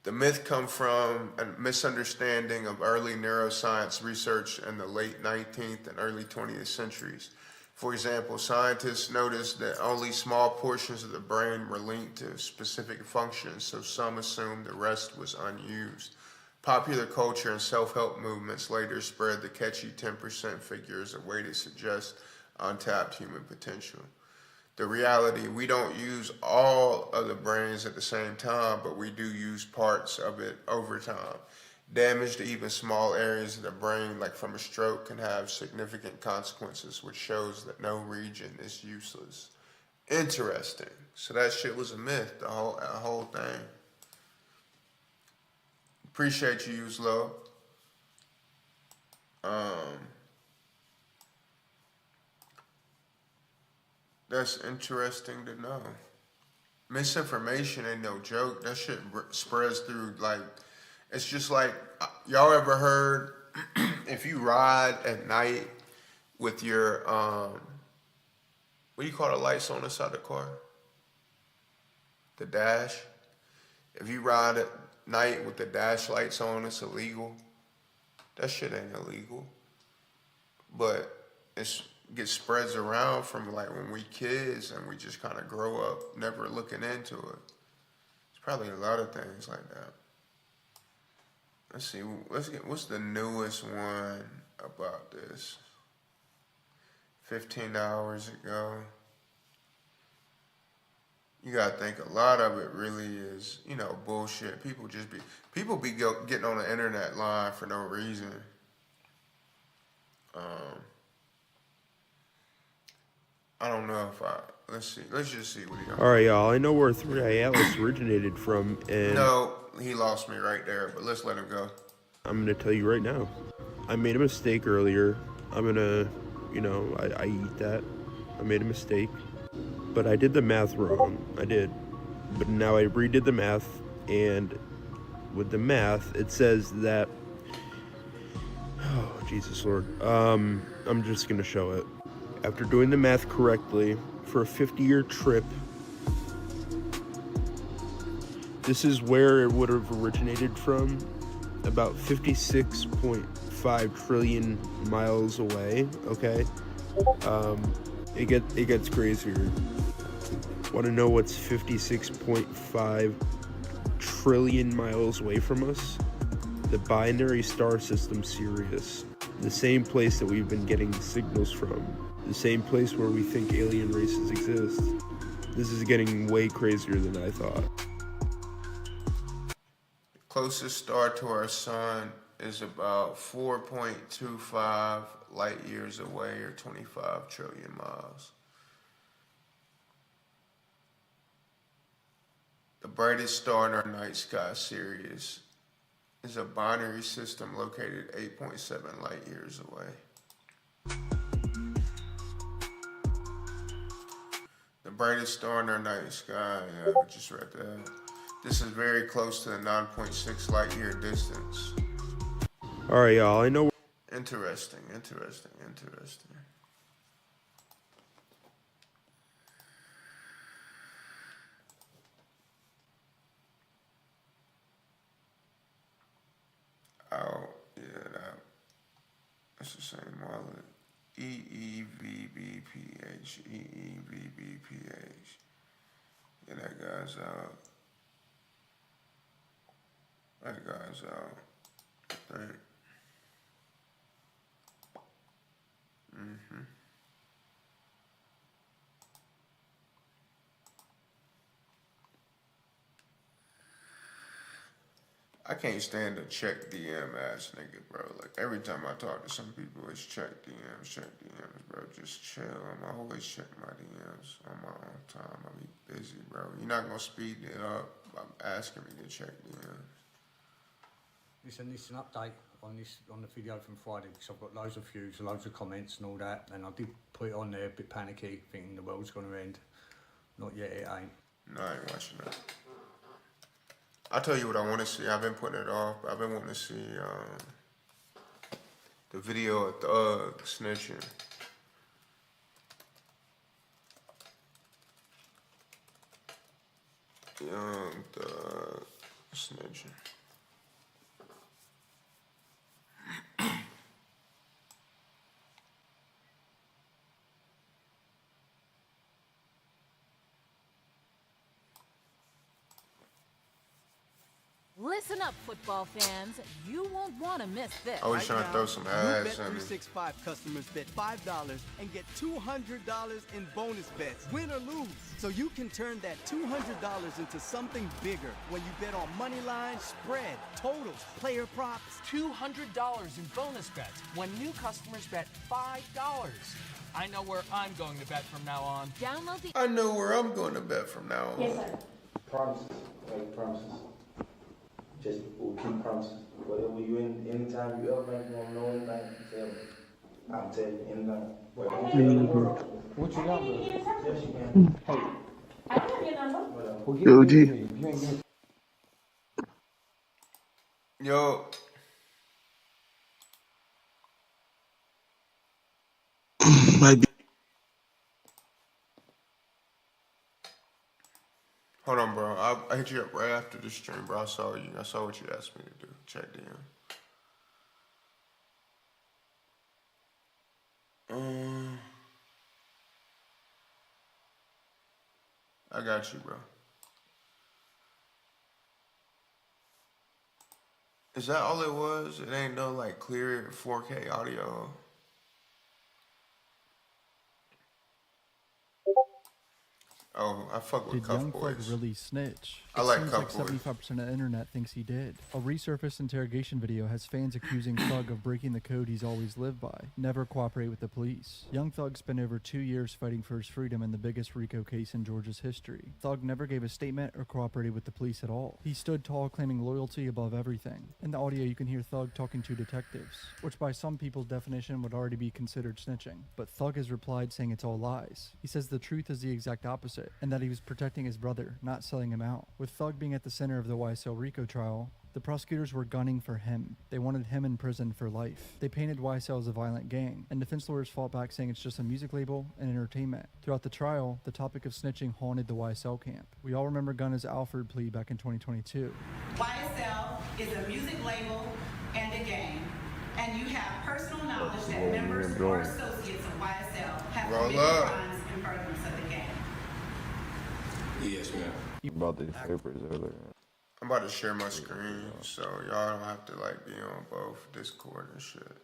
The myth comes from a misunderstanding of early neuroscience research in the late 19th and early 20th centuries. For example, scientists noticed that only small portions of the brain were linked to specific functions, so some assumed the rest was unused. Popular culture and self-help movements later spread the catchy 10% figure as a way to suggest untapped human potential. The reality, we don't use all of the brains at the same time, but we do use parts of it over time. Damage to even small areas of the brain, like from a stroke, can have significant consequences, which shows that no region is useless. Interesting. So that shit was a myth, the whole thing. Appreciate you, Slow. That's interesting to know. Misinformation ain't no joke. That shit spreads through, like, it's just like, y'all ever heard, if you ride at night with your, what do you call the lights on the side of the car? The dash. If you ride at night with the dash lights on, it's illegal. That shit ain't illegal. But gets spreads around from like when we kids and we just kind of grow up never looking into it. There's probably a lot of things like that. Let's see, what's the newest one about this? 15 hours ago. You gotta think a lot of it really is, bullshit. People be getting on the internet line for no reason. I don't know if let's just see what he got. All right, y'all. I know where 3i Atlas originated from, and no, he lost me right there. But let's let him go. I'm gonna tell you right now. I made a mistake earlier. I'm gonna, I eat that. I made a mistake, but I did the math wrong. I did, but now I redid the math, and with the math, it says that. Oh, Jesus Lord. I'm just gonna show it. After doing the math correctly, for a 50-year trip, this is where it would have originated from, about 56.5 trillion miles away, okay? It gets crazier. Want to know what's 56.5 trillion miles away from us? The binary star system Sirius. The same place that we've been getting signals from. The same place where we think alien races exist. This is getting way crazier than I thought. Closest star to our sun is about 4.25 light years away, or 25 trillion miles. The brightest star in our night sky, Sirius, is a binary system located 8.7 light years away. The brightest star in our night sky, yeah, I just read that. This is very close to the 9.6 light year distance. All right, y'all. I know. Interesting. Oh, yeah, that's the same wallet. EEVBPH. Yeah, that guy's out. Right. I can't stand to check DM ass nigga, bro. Like, every time I talk to some people, it's check DMs, bro. Just chill. I'm always checking my DMs on my own time. I be busy, bro. You're not gonna speed it up. I'm asking me to check DMs. Listen, this is an update on the video from Friday, because I've got loads of views, loads of comments and all that, and I did put it on there a bit panicky, thinking the world's gonna end. Not yet, it ain't. No, I ain't watching that. I'll tell you what I want to see. I've been putting it off. I've been wanting to see the video of Thug snitching. Young Thug snitching. Listen up, football fans. You won't want to miss this. I was trying to throw some ass in me. Bet365 customers bet $5 and get $200 in bonus bets, win or lose. So you can turn that $200 into something bigger when you bet on money line, spread, totals, player props. $200 in bonus bets when new customers bet $5. I know where I'm going to bet from now on. Download the. I know where I'm going to bet from now on. Yes, sir. Promises, like promises. Just we'll keep promises. Whatever you anytime you ever make you know anything, tell me. I'll tell you anything. What you got, bro? Yes, you can. Hey. I don't have your number. Well, give it to me. If you ain't give Yo. Might be. Hold on, bro. I hit you up right after the stream, bro. I saw what you asked me to do. Check DM. I got you, bro. Is that all it was? It ain't no like clear 4K audio. Oh, I fuck with Did Cuff Young Boys. Thug really snitch? I like seems Cuff like Boys. 75% of the internet thinks he did. A resurfaced interrogation video has fans accusing Thug of breaking the code he's always lived by: never cooperate with the police. Young Thug spent over 2 years fighting for his freedom in the biggest RICO case in Georgia's history. Thug never gave a statement or cooperated with the police at all. He stood tall, claiming loyalty above everything. In the audio, you can hear Thug talking to detectives, which by some people's definition would already be considered snitching. But Thug has replied saying it's all lies. He says the truth is the exact opposite, and that he was protecting his brother, not selling him out. With Thug being at the center of the YSL RICO trial, the prosecutors were gunning for him. They wanted him in prison for life. They painted YSL as a violent gang, and defense lawyers fought back saying it's just a music label and entertainment. Throughout the trial, the topic of snitching haunted the YSL camp. We all remember Gunna's Alford plea back in 2022. YSL is a music label and a gang, and you have personal knowledge that members or associates of YSL have committed crimes in furtherance of the gang. Yes, ma'am. About these papers earlier. I'm about to share my screen, so y'all don't have to like be on both Discord and shit.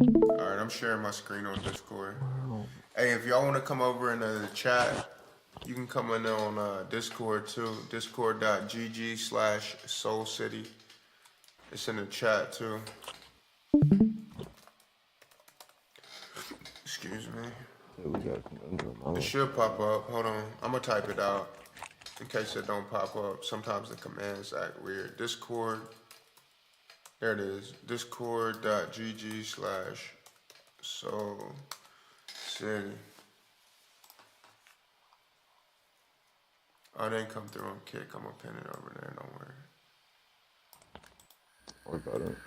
Alright, I'm sharing my screen on Discord. Hey, if y'all want to come over into the chat, you can come in on Discord too. Discord.gg/Soul City. It's in the chat too. Excuse me. Yeah, we got It should pop up. Hold on. I'm going to type it out in case it don't pop up. Sometimes the commands act weird. Discord. There it is. Discord.gg/Soul City. Oh, it didn't come through on Kick. I'm going to pin it over there. Don't worry. What about it?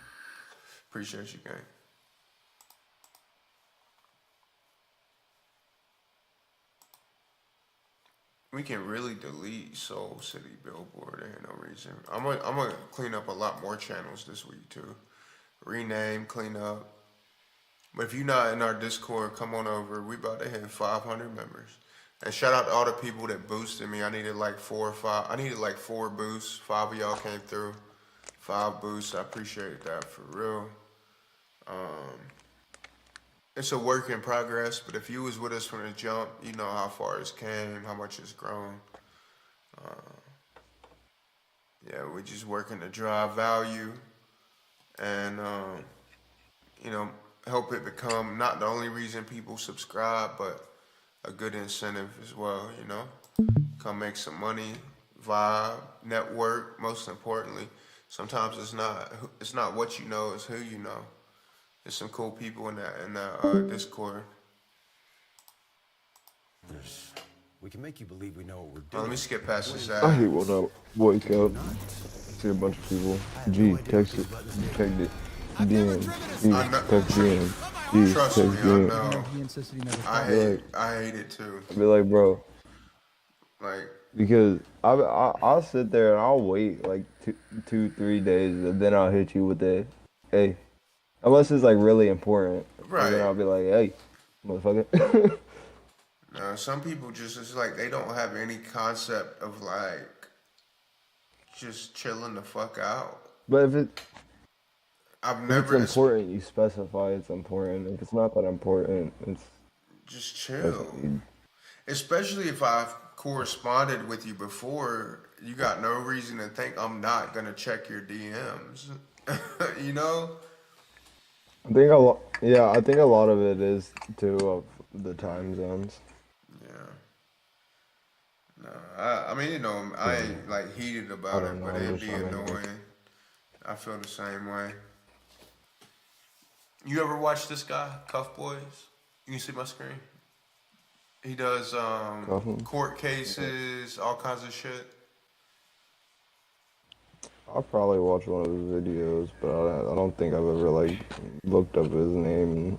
Appreciate you, gang. We can really delete Soul City Billboard. There ain't no reason. I'm gonna clean up a lot more channels this week too. Rename, clean up. But if you're not in our Discord, come on over. We about to hit 500 members. And shout out to all the people that boosted me. I needed like 4 or 5. I needed like 4 boosts. 5 of y'all came through. 5 boosts. I appreciate that for real. It's a work in progress, but if you was with us from the jump, you know how far it's came, how much it's grown. Yeah, we're just working to drive value and, you know, help it become not the only reason people subscribe, but a good incentive as well, you know. Come make some money, vibe, network, most importantly. Sometimes it's not what you know, it's who you know. There's some cool people in that Discord. We can make you believe we know what we're doing. Let me skip past this I ad. hate when I wake up, see a bunch of people. G, text it, text it. DM, G, text DM. G, Trust text me, I DM. know. He insisted he never I hate it too. I'll be like, bro. Like, because I'll sit there and I'll wait like 2-3 days, and then I'll hit you with the, hey. Unless it's like really important. Right. And then I'll be like, hey, motherfucker. no, some people just, it's like they don't have any concept of like just chilling the fuck out. But if it's important, you specify it's important. If it's not that important, it's just chill. Especially if I've corresponded with you before, you got no reason to think I'm not gonna check your DMs. You know? I think a lot of it is too of the time zones. Yeah. No, I mean, you know, I ain't like heated about it, but it'd be annoying. I feel the same way. You ever watch this guy, Cuff Boys? You can see my screen. He does court cases, all kinds of shit. I'll probably watch one of his videos, but I don't think I've ever like looked up his name.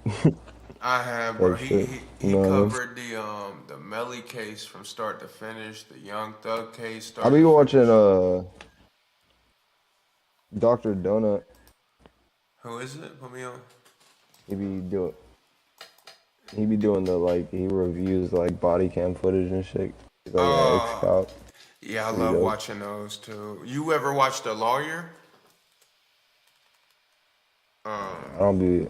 I have, bro. He No. covered the Melly case from start to finish, the Young Thug case. I be watching Dr. Donut. Who is it? Put me on. He be doing the like he reviews like body cam footage and shit. He's like an ex-cop. Yeah, I love watching those too. You ever watched The Lawyer? The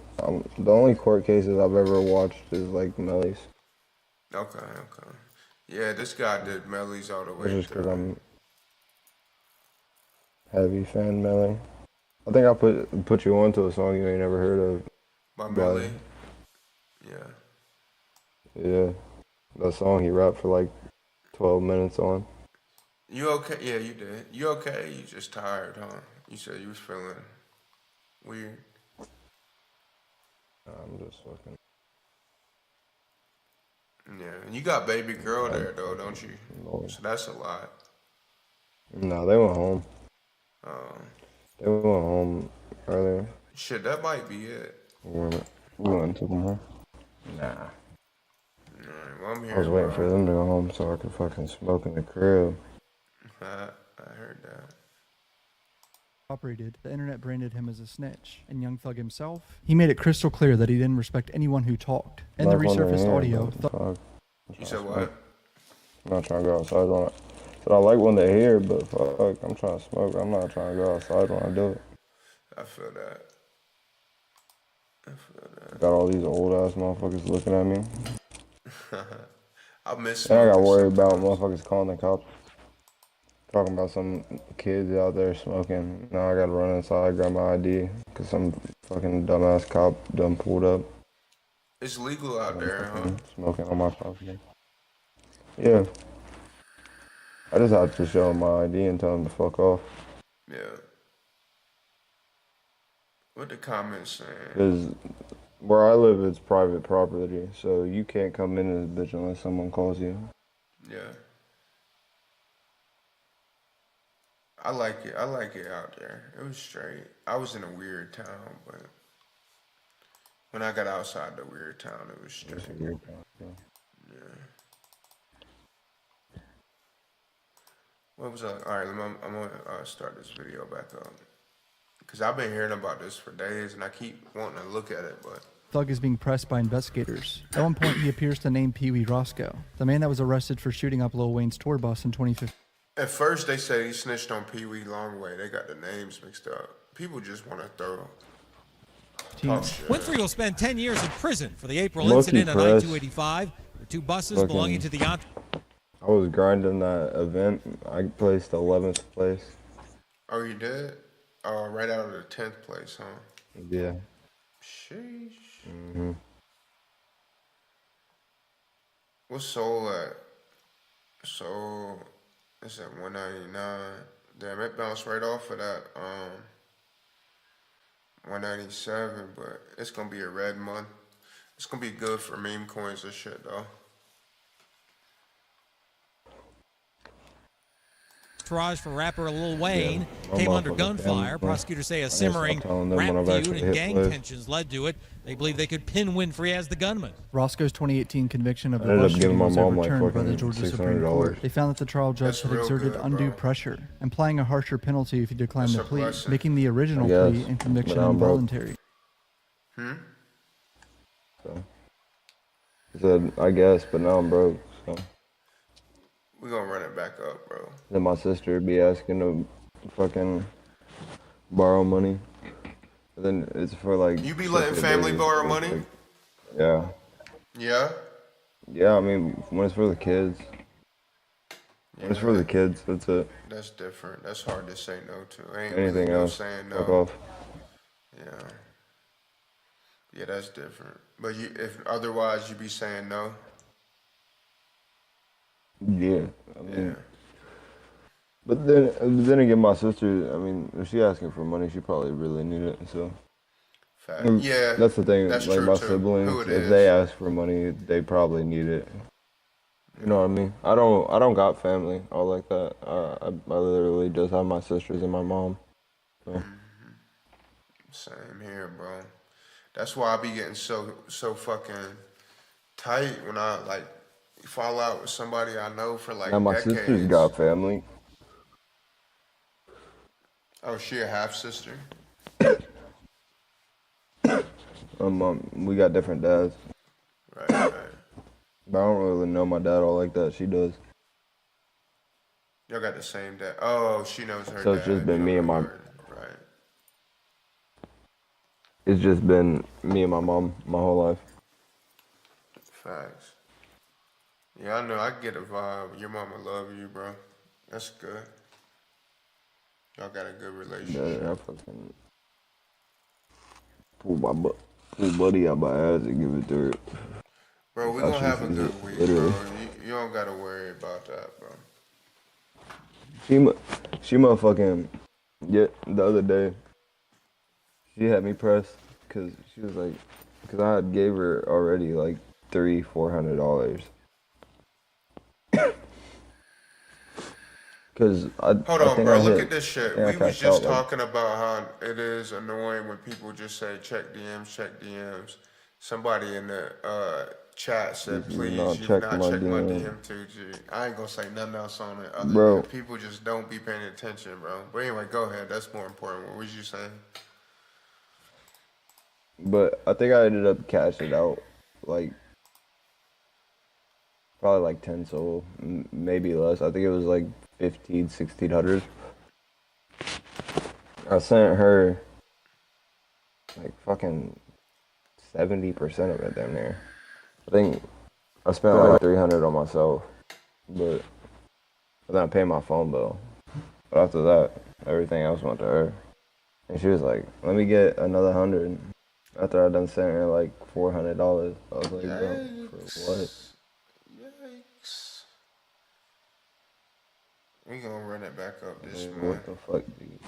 only court cases I've ever watched is like Melly's. Okay. Yeah, this guy did Melly's all the way It's just because through. I'm heavy fan Melly. I think I put you onto a song you ain't never heard of. By Melly? Yeah. Yeah. That song he rapped for like 12 minutes on. You okay? Yeah, you did. You okay? You just tired, huh? You said you was feeling weird. I'm just fucking. Yeah, and you got baby girl there though, don't you? So that's a lot. No, they went home. They went home earlier. Shit, that might be it. We went to them home. Nah. Alright, well, I'm here. I was waiting for them to go home so I could fucking smoke in the crib. I heard that. Operated, the internet branded him as a snitch, and Young Thug himself, he made it crystal clear that he didn't respect anyone who talked. In the resurfaced audio, You said what? I'm not trying to go outside on it. But I like when they're here, but fuck, I'm trying to smoke. I'm not trying to go outside when I do it. I feel that. Got all these old ass motherfuckers looking at me. I miss And I got smoking worried about sometimes. motherfuckers calling the cops. Talking about some kids out there smoking. Now I gotta run inside, grab my ID, cause some fucking dumbass cop done pulled up. It's legal out I'm there, huh? fucking smoking on my property. Yeah. I just have to show him my ID and tell him to fuck off. Yeah. What the comments saying? Cause where I live, it's private property, so you can't come in this bitch unless someone calls you. Yeah. I like it. I like it out there. It was straight. I was in a weird town, but when I got outside the weird town, it was straight. It's a weird town, yeah. Yeah. What was I? All right, I'm gonna start this video back up because I've been hearing about this for days, and I keep wanting to look at it, but Thug is being pressed by investigators. At one point, he appears to name Pee Wee Roscoe, the man that was arrested for shooting up Lil Wayne's tour bus in 2015. at first they say he snitched on Pee Wee Longway. They got the names mixed up. People just want to throw. Talk shit. Winfrey will spend 10 years in prison for the April Monkey incident on press. I-285, where two buses Fucking- belonging to the I was grinding that event. I placed 11th place. Oh, you did? Oh, right out of the 10th place, huh? Yeah. Sheesh. Mm-hmm. What's Soul at? Soul, it's at 199. Damn, it bounced right off of that 197, but it's gonna be a red month. It's gonna be good for meme coins and shit though. entourage for rapper Lil Wayne Yeah, came my under motherfucking gunfire. family. Prosecutors say I a gotta stop simmering telling them rap when I've feud actually and hit gang play. tensions led to it. They believe they could pin Winfrey as the gunman. Roscoe's 2018 conviction of I the ended bus up giving shooting my was mom like overturned by the fucking Georgia Supreme $600. Court. They found that the trial judge That's had real exerted good, undue bro. pressure, implying a harsher penalty if he declined That's the a plea, blessing. making the original I plea guess, and conviction but I'm broke. involuntary. So I said, I guess, but now I'm broke. So We gonna run it back up, bro. then my sister would be asking to fucking borrow money. And then it's for like. You be letting fucking family days. borrow It's money? like- yeah. Yeah? Yeah, I mean, when it's for the kids. When it's for the kids, that's it. That's different. That's hard to say no to. Ain't Anything really no else, saying fuck no. off. Yeah. Yeah, that's different. But you, if otherwise you be saying no. Yeah. I mean, Yeah. But then again, my sister, I mean, if she asking for money, she probably really need it. So. Fact. Yeah. That's the thing. That's like true my too. siblings, Who it if is. they ask for money, they probably need it. You know what I mean? I don't got family all like that. I literally just have my sisters and my mom. So. Same here, bro. That's why I be getting so fucking tight when I like fall out with somebody I know for like Now my decades. sister's got family. Oh, she a half sister? We got different dads. Right, right. But I don't really know my dad all like that. She does. Y'all got the same dad. Oh, she knows her So dad. it's just been me and my. Right. It's just been me and my mom my whole life. Facts. Yeah, I know. I get a vibe. Your mama love you, bro. That's good. Y'all got a good relationship. Yeah, I fucking pull buddy out my ass and give it to her. Bro, we I gonna have a should- good week, literally. bro. You don't gotta worry about that, bro. She motherfucking, yeah, the other day, she had me pressed, cause she was like, cause I had gave her already like $400. Cause Hold I on, think bro. I Look hit- at this shit. I think I We was cashed just out, like, talking about how it is annoying when people just say check DMs. Somebody in the chat said, You've please, not you've checked not my checked my DM. DM too, G. I ain't gonna say nothing else on it. Other Bro. than people just don't be paying attention, bro. But anyway, go ahead. That's more important. What was you saying? But I think I ended up cashing out like probably like 10 soul, maybe less. I think it was like 15, 1600. I sent her like fucking 70% of it down there. I think I spent like $300 on myself, but then I paid my phone bill. But after that, everything else went to her. And she was like, "Let me get another 100." After I done sent her like $400, I was like, "Bro, for what?" Yikes. We gonna run it back up this month. What the fuck, dude?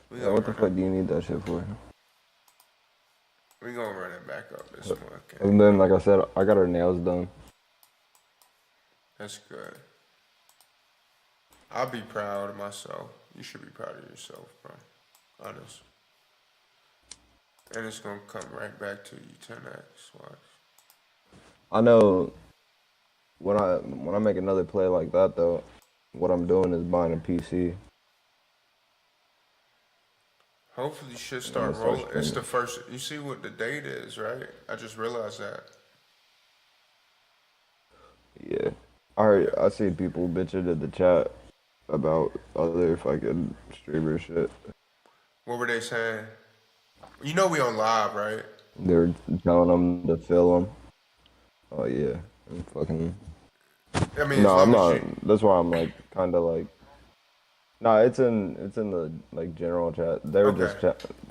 We Yeah, gonna what the run fuck do you need that shit for? We gonna run it back up this month. And then, like I said, I got her nails done. That's good. I'll be proud of myself. You should be proud of yourself, bro. Honest. And it's gonna come right back to you 10x. Watch. I know when I make another play like that though, what I'm doing is buying a PC. Hopefully you should start rolling. It's the first. You see what the date is, right? I just realized that. Yeah, I see people bitching in the chat about other fucking streamer shit. What were they saying? You know we on live, right? They're telling them to fill them. Oh yeah, I'm fucking. I mean, no, I'm not. That's why I'm like kind of like. No, it's in the like general chat. They were just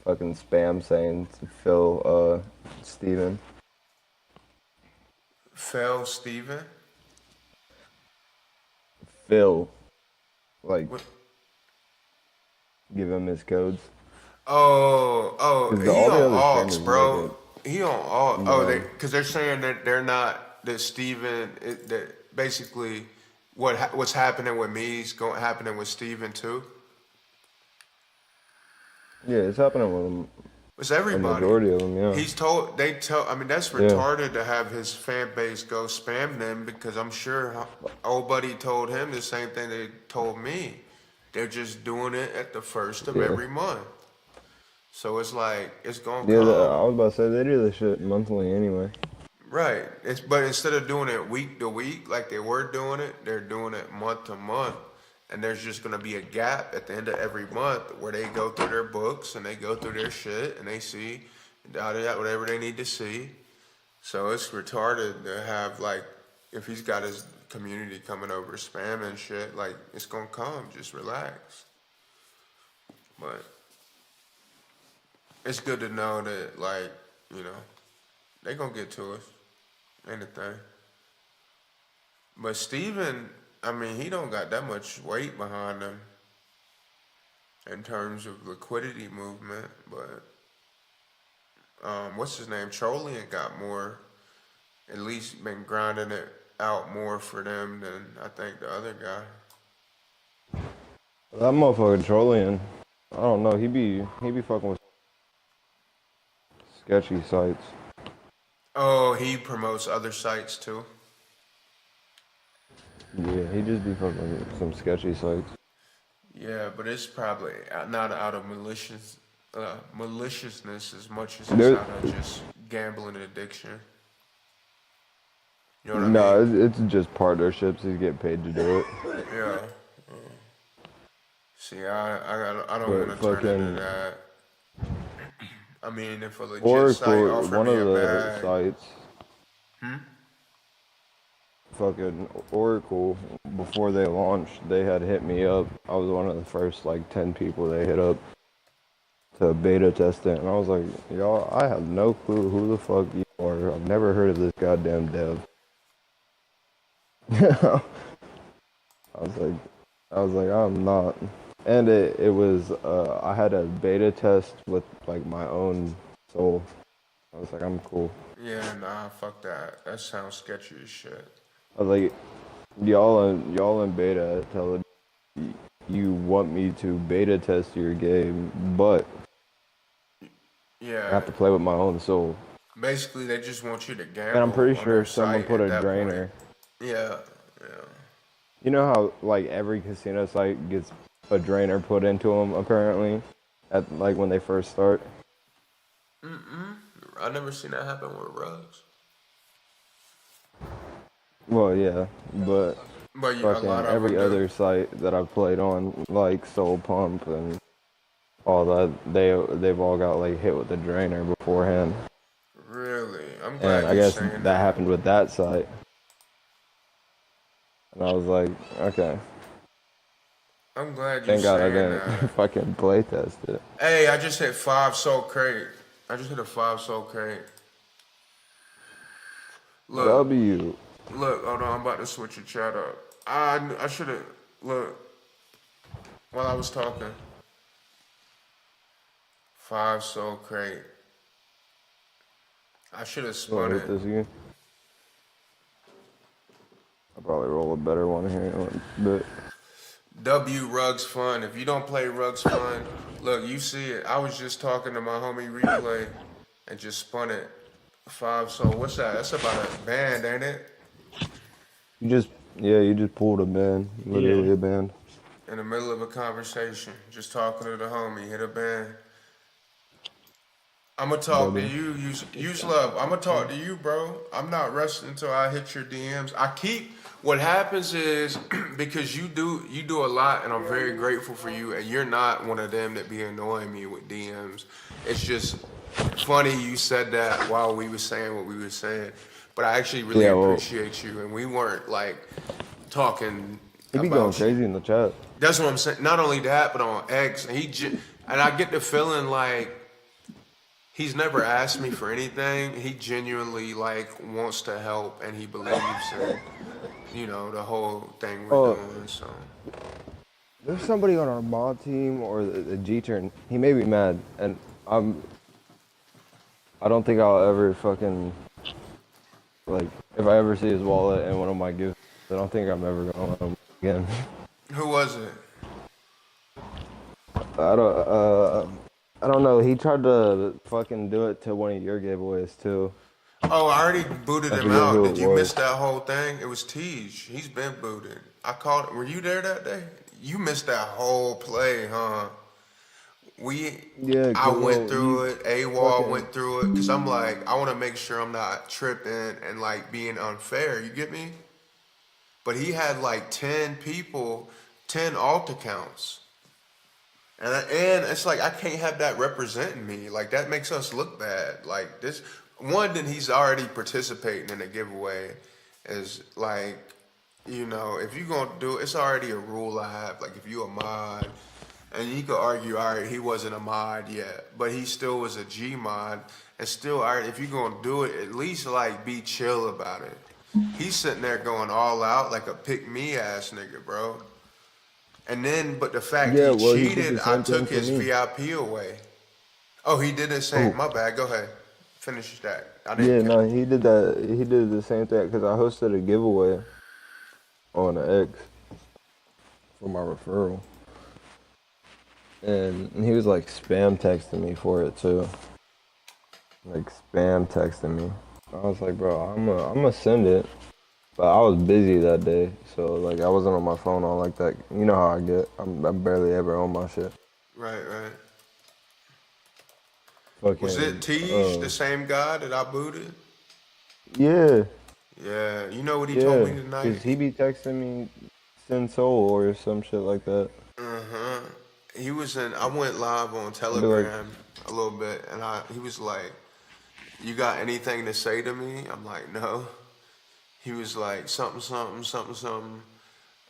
fucking spam saying to fill Steven. Phil Steven? Phil. Like give him his codes. Oh, he all the on other aux, streamers bro. make it. He on aux. No. Oh, because they're saying that they're not, that Steven, that basically what's happening with me is happening with Steven too. Yeah, it's happening with him. It's everybody. The majority of them, yeah. I mean, that's retarded to have his fan base go spam them, because I'm sure old buddy told him the same thing they told me. They're just doing it at the first of every month. So it's like, it's going to come. Yeah, I was about to say, they do this shit monthly anyway. Right. But instead of doing it week to week like they were doing it, they're doing it month to month. And there's just going to be a gap at the end of every month where they go through their books and they go through their shit and they see whatever they need to see. So it's retarded to have, like, if he's got his community coming over spamming shit, like, it's going to come. Just relax. But it's good to know that, like, you know, they going to get to us. Anything. But Steven, I mean, he don't got that much weight behind him in terms of liquidity movement, but what's his name? Trollian got more, at least been grinding it out more for them than I think the other guy. That motherfucker Trollian, I don't know, he be fucking with sketchy sites. Oh, he promotes other sites too? Yeah, he just be fucking with some sketchy sites. Yeah, but it's probably not out of maliciousness as much as it's out of just gambling addiction. You know what I mean? No, it's just partnerships. He's getting paid to do it. Yeah. See, I don't want to turn into that. I mean, if a legit site offered one me of a the bag. sites. Fucking Oracle, before they launched, they had hit me up. I was one of the first like 10 people they hit up to beta test it, and I was like, y'all, I have no clue who the fuck you are. I've never heard of this goddamn dev. I was like, I'm not. And it was I had a beta test with like my own soul. I was like, I'm cool. Yeah, nah, fuck that. That sounds sketchy as shit. I was like, y'all in beta tell you want me to beta test your game, but yeah, I have to play with my own soul. Basically, they just want you to gamble. And I'm pretty on sure their if someone site put at a that drainer. point. Yeah. You know how like every casino site gets a drainer put into them apparently, at like when they first start. I never seen that happen with rugs. Well, yeah, but yeah, a fucking lot of every them do. other site that I've played on, like Soul Pump and all that they've all got like hit with the drainer beforehand. Really? I'm And glad I you're guess saying that happened with that site. And I was like, okay. I'm glad you're Thank God I saying didn't that. fucking play test it. Hey, I just hit 5 soul crate. I just hit a 5 soul crate. Look, W. look, hold on, I'm about to switch your chat up. I should have, look, while I was talking. 5 soul crate. I should have You want spun to it. hit this again? I'll probably roll a better one here in a bit. W Rugs Fun. If you don't play Rugs Fun, look, you see it. I was just talking to my homie Replay and just spun it. 5 soul. What's that? That's about a band, ain't it? You just pulled a band. Literally a band. In the middle of a conversation, just talking to the homie, hit a band. I'm gonna talk to you, use love. I'm gonna talk to you, bro. I'm not resting until I hit your DMs. What happens is because you do a lot, and I'm very grateful for you. And you're not one of them that be annoying me with DMs. It's just funny you said that while we were saying what we were saying. But I actually really appreciate you, and we weren't like talking. He be going crazy in the chat. That's what I'm saying. Not only that, but on X, and I get the feeling like he's never asked me for anything. He genuinely like wants to help, and he believes in, the whole thing we're doing. So There's somebody on our mod team or the G turn. He may be mad, and I don't think I'll ever fucking like if I ever see his wallet and one of my gifts. I don't think I'm ever gonna let him again. Who was it? I don't know. He tried to fucking do it to one of your giveaways too. Oh, I already booted him forget out. who Did it you was. miss that whole thing? It was Tej. He's been booted. I called. Were you there that day? You missed that whole play, huh? I went through it. AWOL went through it because I'm like, I want to make sure I'm not tripping and like being unfair. You get me? But he had like 10 people, 10 alt accounts. And it's like, I can't have that representing me. Like, that makes us look bad. Like, this, one, then he's already participating in a giveaway is like, if you're going to do it, it's already a rule I have. Like, if you a mod, and you could argue, all right, he wasn't a mod yet, but he still was a G mod. And still, all right, if you're going to do it, at least, like, be chill about it. He's sitting there going all out like a pick-me ass nigga, bro. And then, but the fact he cheated, I took his VIP away. Oh, he did the same. My bad. Go ahead. Finish that. He did that. He did the same thing because I hosted a giveaway on the X for my referral, and he was like spam texting me for it too. Like spam texting me. I was like, bro, I'm gonna send it. But I was busy that day, so like I wasn't on my phone all like that. You know how I get. I'm barely ever on my shit. Right. Fucking, Was it Tej, the same guy that I booted? Yeah. Yeah. You know what he told me tonight? Cause he be texting me, send soul or some shit like that. He was I went live on Telegram a little bit, and he was like, "You got anything to say to me?" I'm like, "No." He was like, something.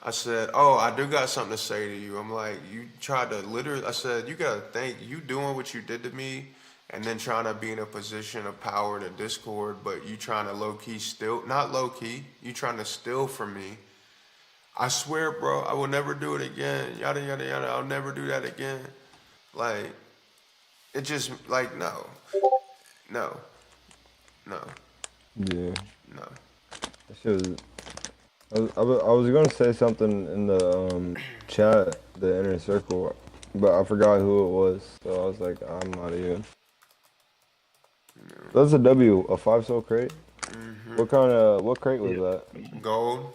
I said, oh, I do got something to say to you. I'm like, you tried to literally, I said, you got to think, you doing what you did to me and then trying to be in a position of power in a Discord, but you trying to low-key steal, not low-key, you trying to steal from me. I swear, bro, I will never do it again. Yada, yada, yada, I'll never do that again. Like, it just, like, no. Yeah. No. I was gonna say something in the chat, the inner circle, but I forgot who it was. So I was like, I'm not even. That's a W, a 5 soul crate. What crate was that? Gold.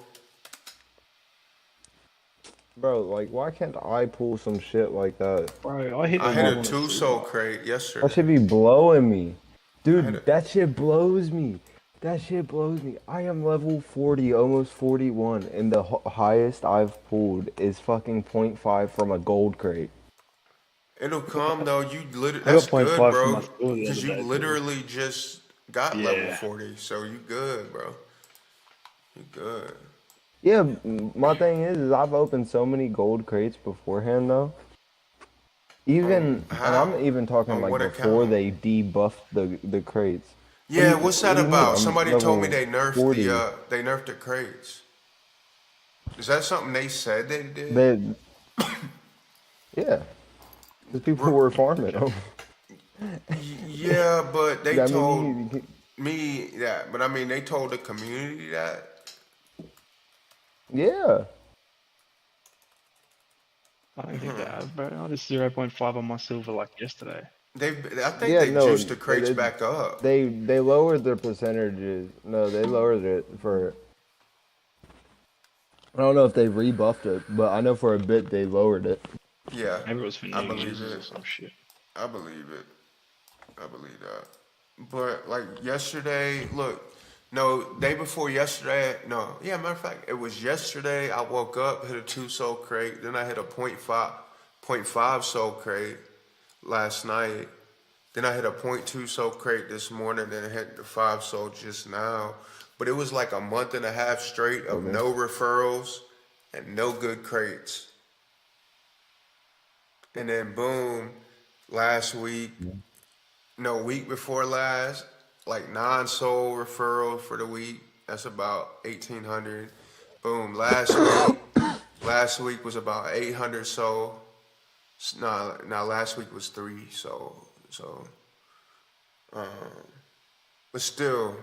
Bro, like, why can't I pull some shit like that? Bro, I hit a 2 soul crate yesterday. That should be blowing me, dude. That shit blows me. I am level 40, almost 41, and the highest I've pulled is fucking 0.5 from a gold crate. It'll come though. You literally, I got that's point good, five for my bro. school the Because other you day, too. literally just got level Yeah. 40, so you good, bro. You good. Yeah, my thing is I've opened so many gold crates beforehand though. Even and How? I'm even talking On like what before account? they debuffed the crates. Yeah, what's that about? I'm Somebody told me level they nerfed the crates. Is that something they said they did? They yeah, because people were farming them. Yeah, but they I told mean, me that. But I mean, they told the community that. yeah. I don't think they have, bro. I just 0.5 on my silver like yesterday. I think Yeah, they no, juiced the crates back up. they lowered their percentages. No, they lowered it for. I don't know if they rebuffed it, but I know for a bit they lowered it. Yeah, Maybe it was for I new believe users or it. some shit. I believe it. I believe that. But like yesterday, look, no, day before yesterday, no, yeah, matter of fact, it was yesterday. I woke up, hit a 2 soul crate, then I hit a point five soul crate last night. Then I hit a 0.2 soul crate this morning, then I hit the 5 soul just now. But it was like a month and a half straight of Okay. no referrals and no good crates. And then boom, last week, no, week before last, like 9 soul referral for the week. That's about 1,800. Boom, last week was about 800 soul. Now last week was 3 soul. So, but still,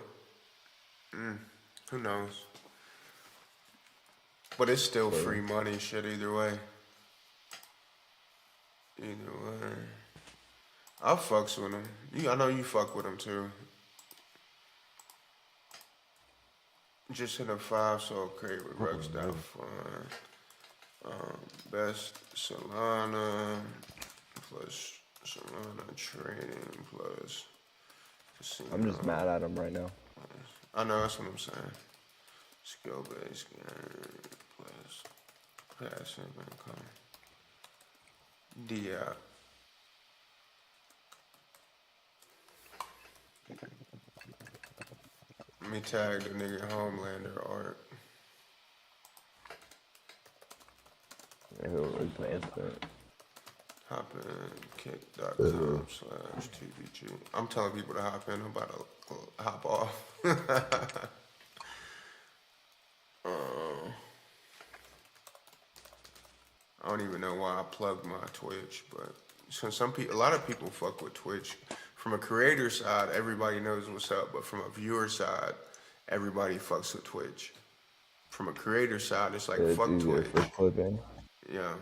who knows? But it's still free money, shit, either way. Either way. I fucks with him. I know you fuck with him too. Just hit a 5 soul crate with Rex down fun. Best Solana plus Solana trading plus casino. I'm just mad at them right now. I know, that's what I'm saying. Skill based game plus passive income. Yeah. Let me tag the nigga Homelander art. Yeah, he'll replace that. Hop in, kick.com/TVG. I'm telling people to hop in, I'm about to hop off. I don't even know why I plugged my Twitch, but so a lot of people fuck with Twitch. From a creator side, everybody knows what's up, but from a viewer side, everybody fucks with Twitch. From a creator side, it's like It's fuck easier Twitch. for clipping. Yeah.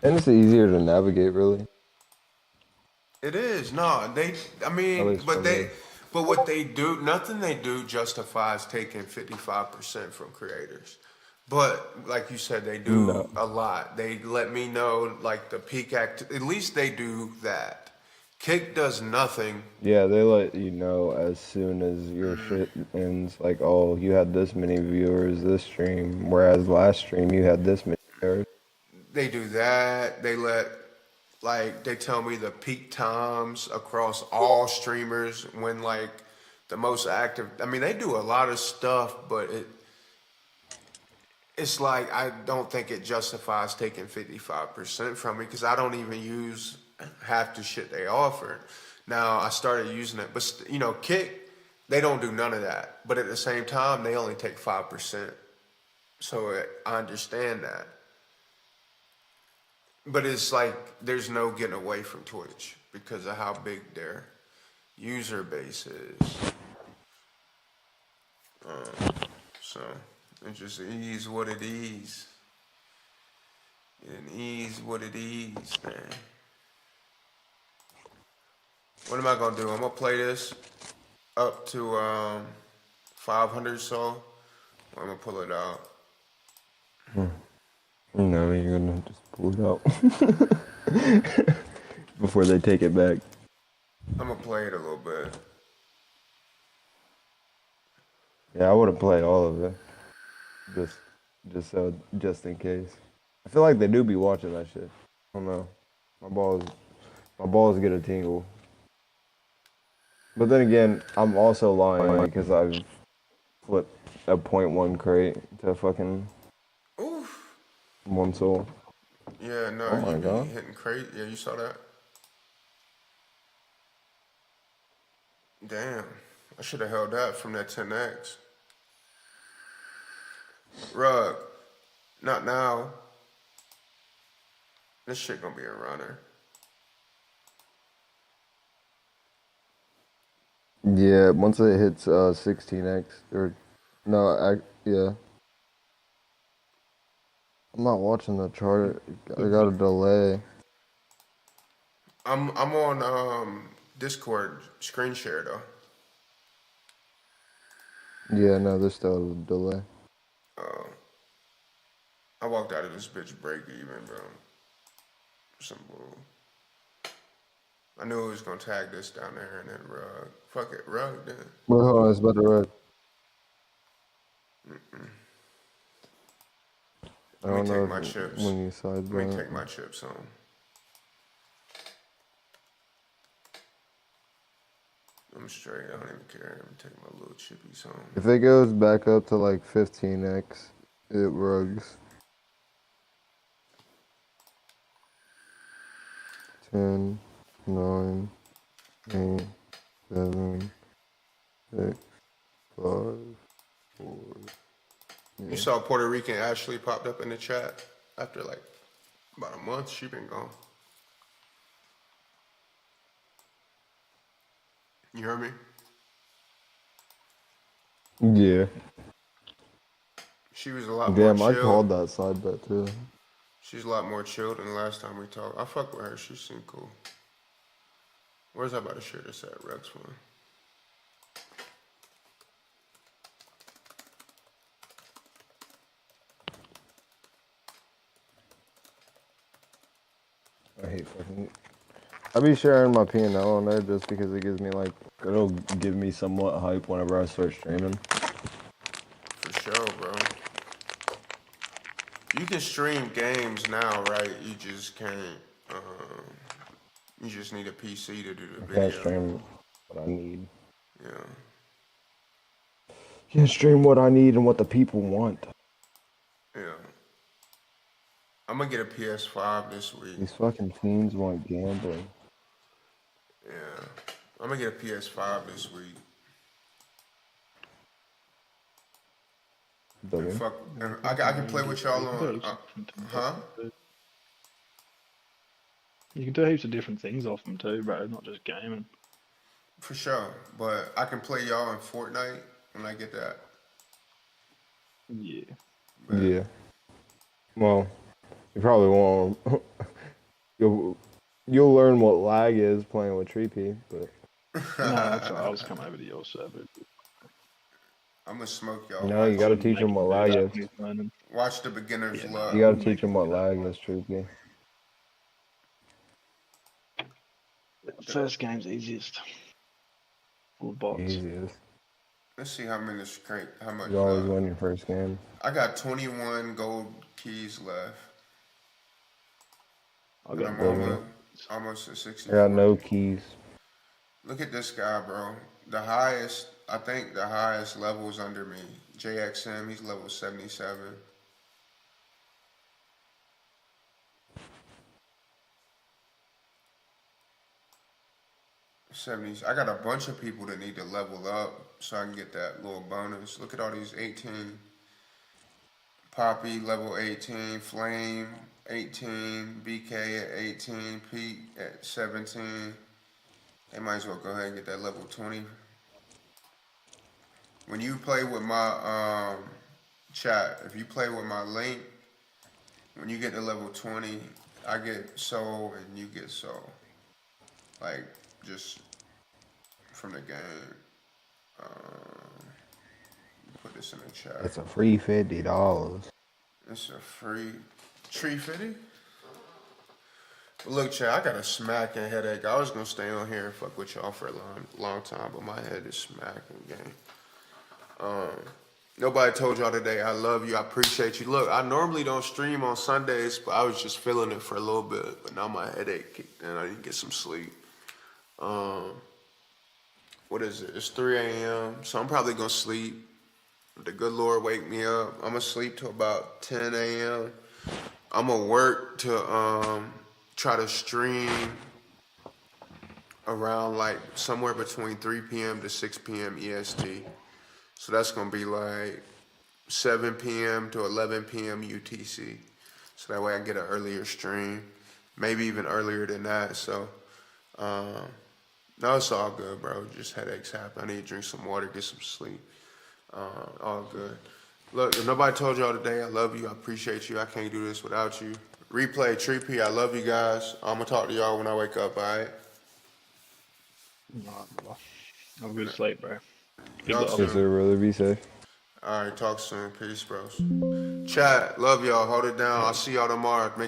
And it's easier to navigate, really. It is. No, I mean, At least for me. but what they do, nothing they do justifies taking 55% from creators. But like you said, they do a lot. They let me know like the peak at least they do that. Kick does nothing. Yeah, they let you know as soon as your shit ends, like, oh, you had this many viewers this stream, whereas last stream you had this many viewers. They do that. They tell me the peak times across all streamers when like the most active. I mean, they do a lot of stuff, but it's like I don't think it justifies taking 55% from me because I don't even use half the shit they offer. Now I started using it, but Kick, they don't do none of that. But at the same time, they only take 5%. So I understand that. But it's like there's no getting away from Twitch because of how big their user base is. So it just is what it is. It is what it is, man. What am I gonna do? I'm gonna play this up to 500 so. I'm gonna pull it out. No, you're gonna just pull it out before they take it back. I'm gonna play it a little bit. Yeah, I wouldn't play all of it. Just just in case. I feel like they do be watching that shit. I don't know. My balls get a tingle. But then again, I'm also lying because I've flipped a .1 crate to fucking Oof. one soul. Yeah, no, Oh my you be God. hitting crate. Yeah, you saw that? Damn. I should have held that from that 10X. Rug. Not now. This shit gonna be a runner. Yeah, once it hits 16x or no, yeah. I'm not watching the chart. I got a delay. I'm on Discord screen share though. Yeah, no, there's still a delay. I walked out of this bitch break even, bro. Some bull. I knew it was gonna tag this down there and then rug. Fuck it, rug then. Well, hold on, it's about to run. I Let me don't know take my chips. when you side Let me that. take my chips home. I'm straight. I don't even care. I'm taking my little chippies home. If it goes back up to like 15x, it rugs. 10, 9, 8, 7, 6, 5, 4. You saw Puerto Rican Ashley popped up in the chat after like about a month. She been gone. You heard me? Yeah. She was a lot Damn, more I chill. called that side bet too. She's a lot more chill than the last time we talked. I fuck with her. She seemed cool. Where's I about to share this at? Rex one. I hate fucking. I be sharing my P&L on there just because it gives me like, it'll give me somewhat hype whenever I start streaming. For sure, bro. You can stream games now, right? You just can't. You just need a PC to do the I video. can't stream what I need. Yeah. Can't stream what I need and what the people want. Yeah. I'm gonna get a PS5 this week. These fucking teens want gambling. Yeah. I'm gonna get a PS5 this week. And fuck, and I can play with y'all on. Huh? You can do heaps of different things off them too, bro. Not just gaming. For sure, but I can play y'all in Fortnite when I get that. Yeah. Yeah. Well, you probably won't. You'll learn what lag is playing with Tree P, but. No, that's right. I'll just come over to your server. I'm gonna smoke y'all. No, you gotta teach them what lag is. Watch the beginner's luck. You gotta teach them what lag is, Tree P. First game's easiest. Full bots. Easiest. Let's see how much. You always win your first game. I got 21 gold keys left. I got almost at 60. I got no keys. Look at this guy, bro. I think the highest level is under me. JXM, he's level 77. I got a bunch of people that need to level up so I can get that little bonus. Look at all these 18. Poppy, level 18. Flame, 18. BK at 18. Pete at 17. They might as well go ahead and get that level 20. When you play with my chat, if you play with my link, when you get to level 20, I get soul and you get soul. Like, just from the game. Put this in the chat. It's a free $50. It's a free tree 50? But look, chat, I got a smacking headache. I was gonna stay on here and fuck with y'all for a long time, but my head is smacking, gang. Nobody told y'all today I love you. I appreciate you. Look, I normally don't stream on Sundays, but I was just feeling it for a little bit. But now my headache kicked in. I didn't get some sleep. What is it? It's 3 a.m. So I'm probably gonna sleep. The good Lord wake me up. I'm gonna sleep till about 10 a.m. I'm gonna work to try to stream around like somewhere between 3 p.m. to 6 p.m. EST. So that's gonna be like 7 p.m. to 11 p.m. UTC. So that way I can get an earlier stream, maybe even earlier than that. So no, it's all good, bro. Just headaches happen. I need to drink some water, get some sleep. All good. Look, if nobody told y'all today I love you, I appreciate you. I can't do this without you. Replay, Treepy, I love you guys. I'm gonna talk to y'all when I wake up, all right? Nah, bro. Have a good sleep, bro. Good Talk luck. soon. Yes, sir, brother. Be safe. All right, talk soon. Peace, bros. Chat, love y'all. Hold it down. I'll see y'all tomorrow. Make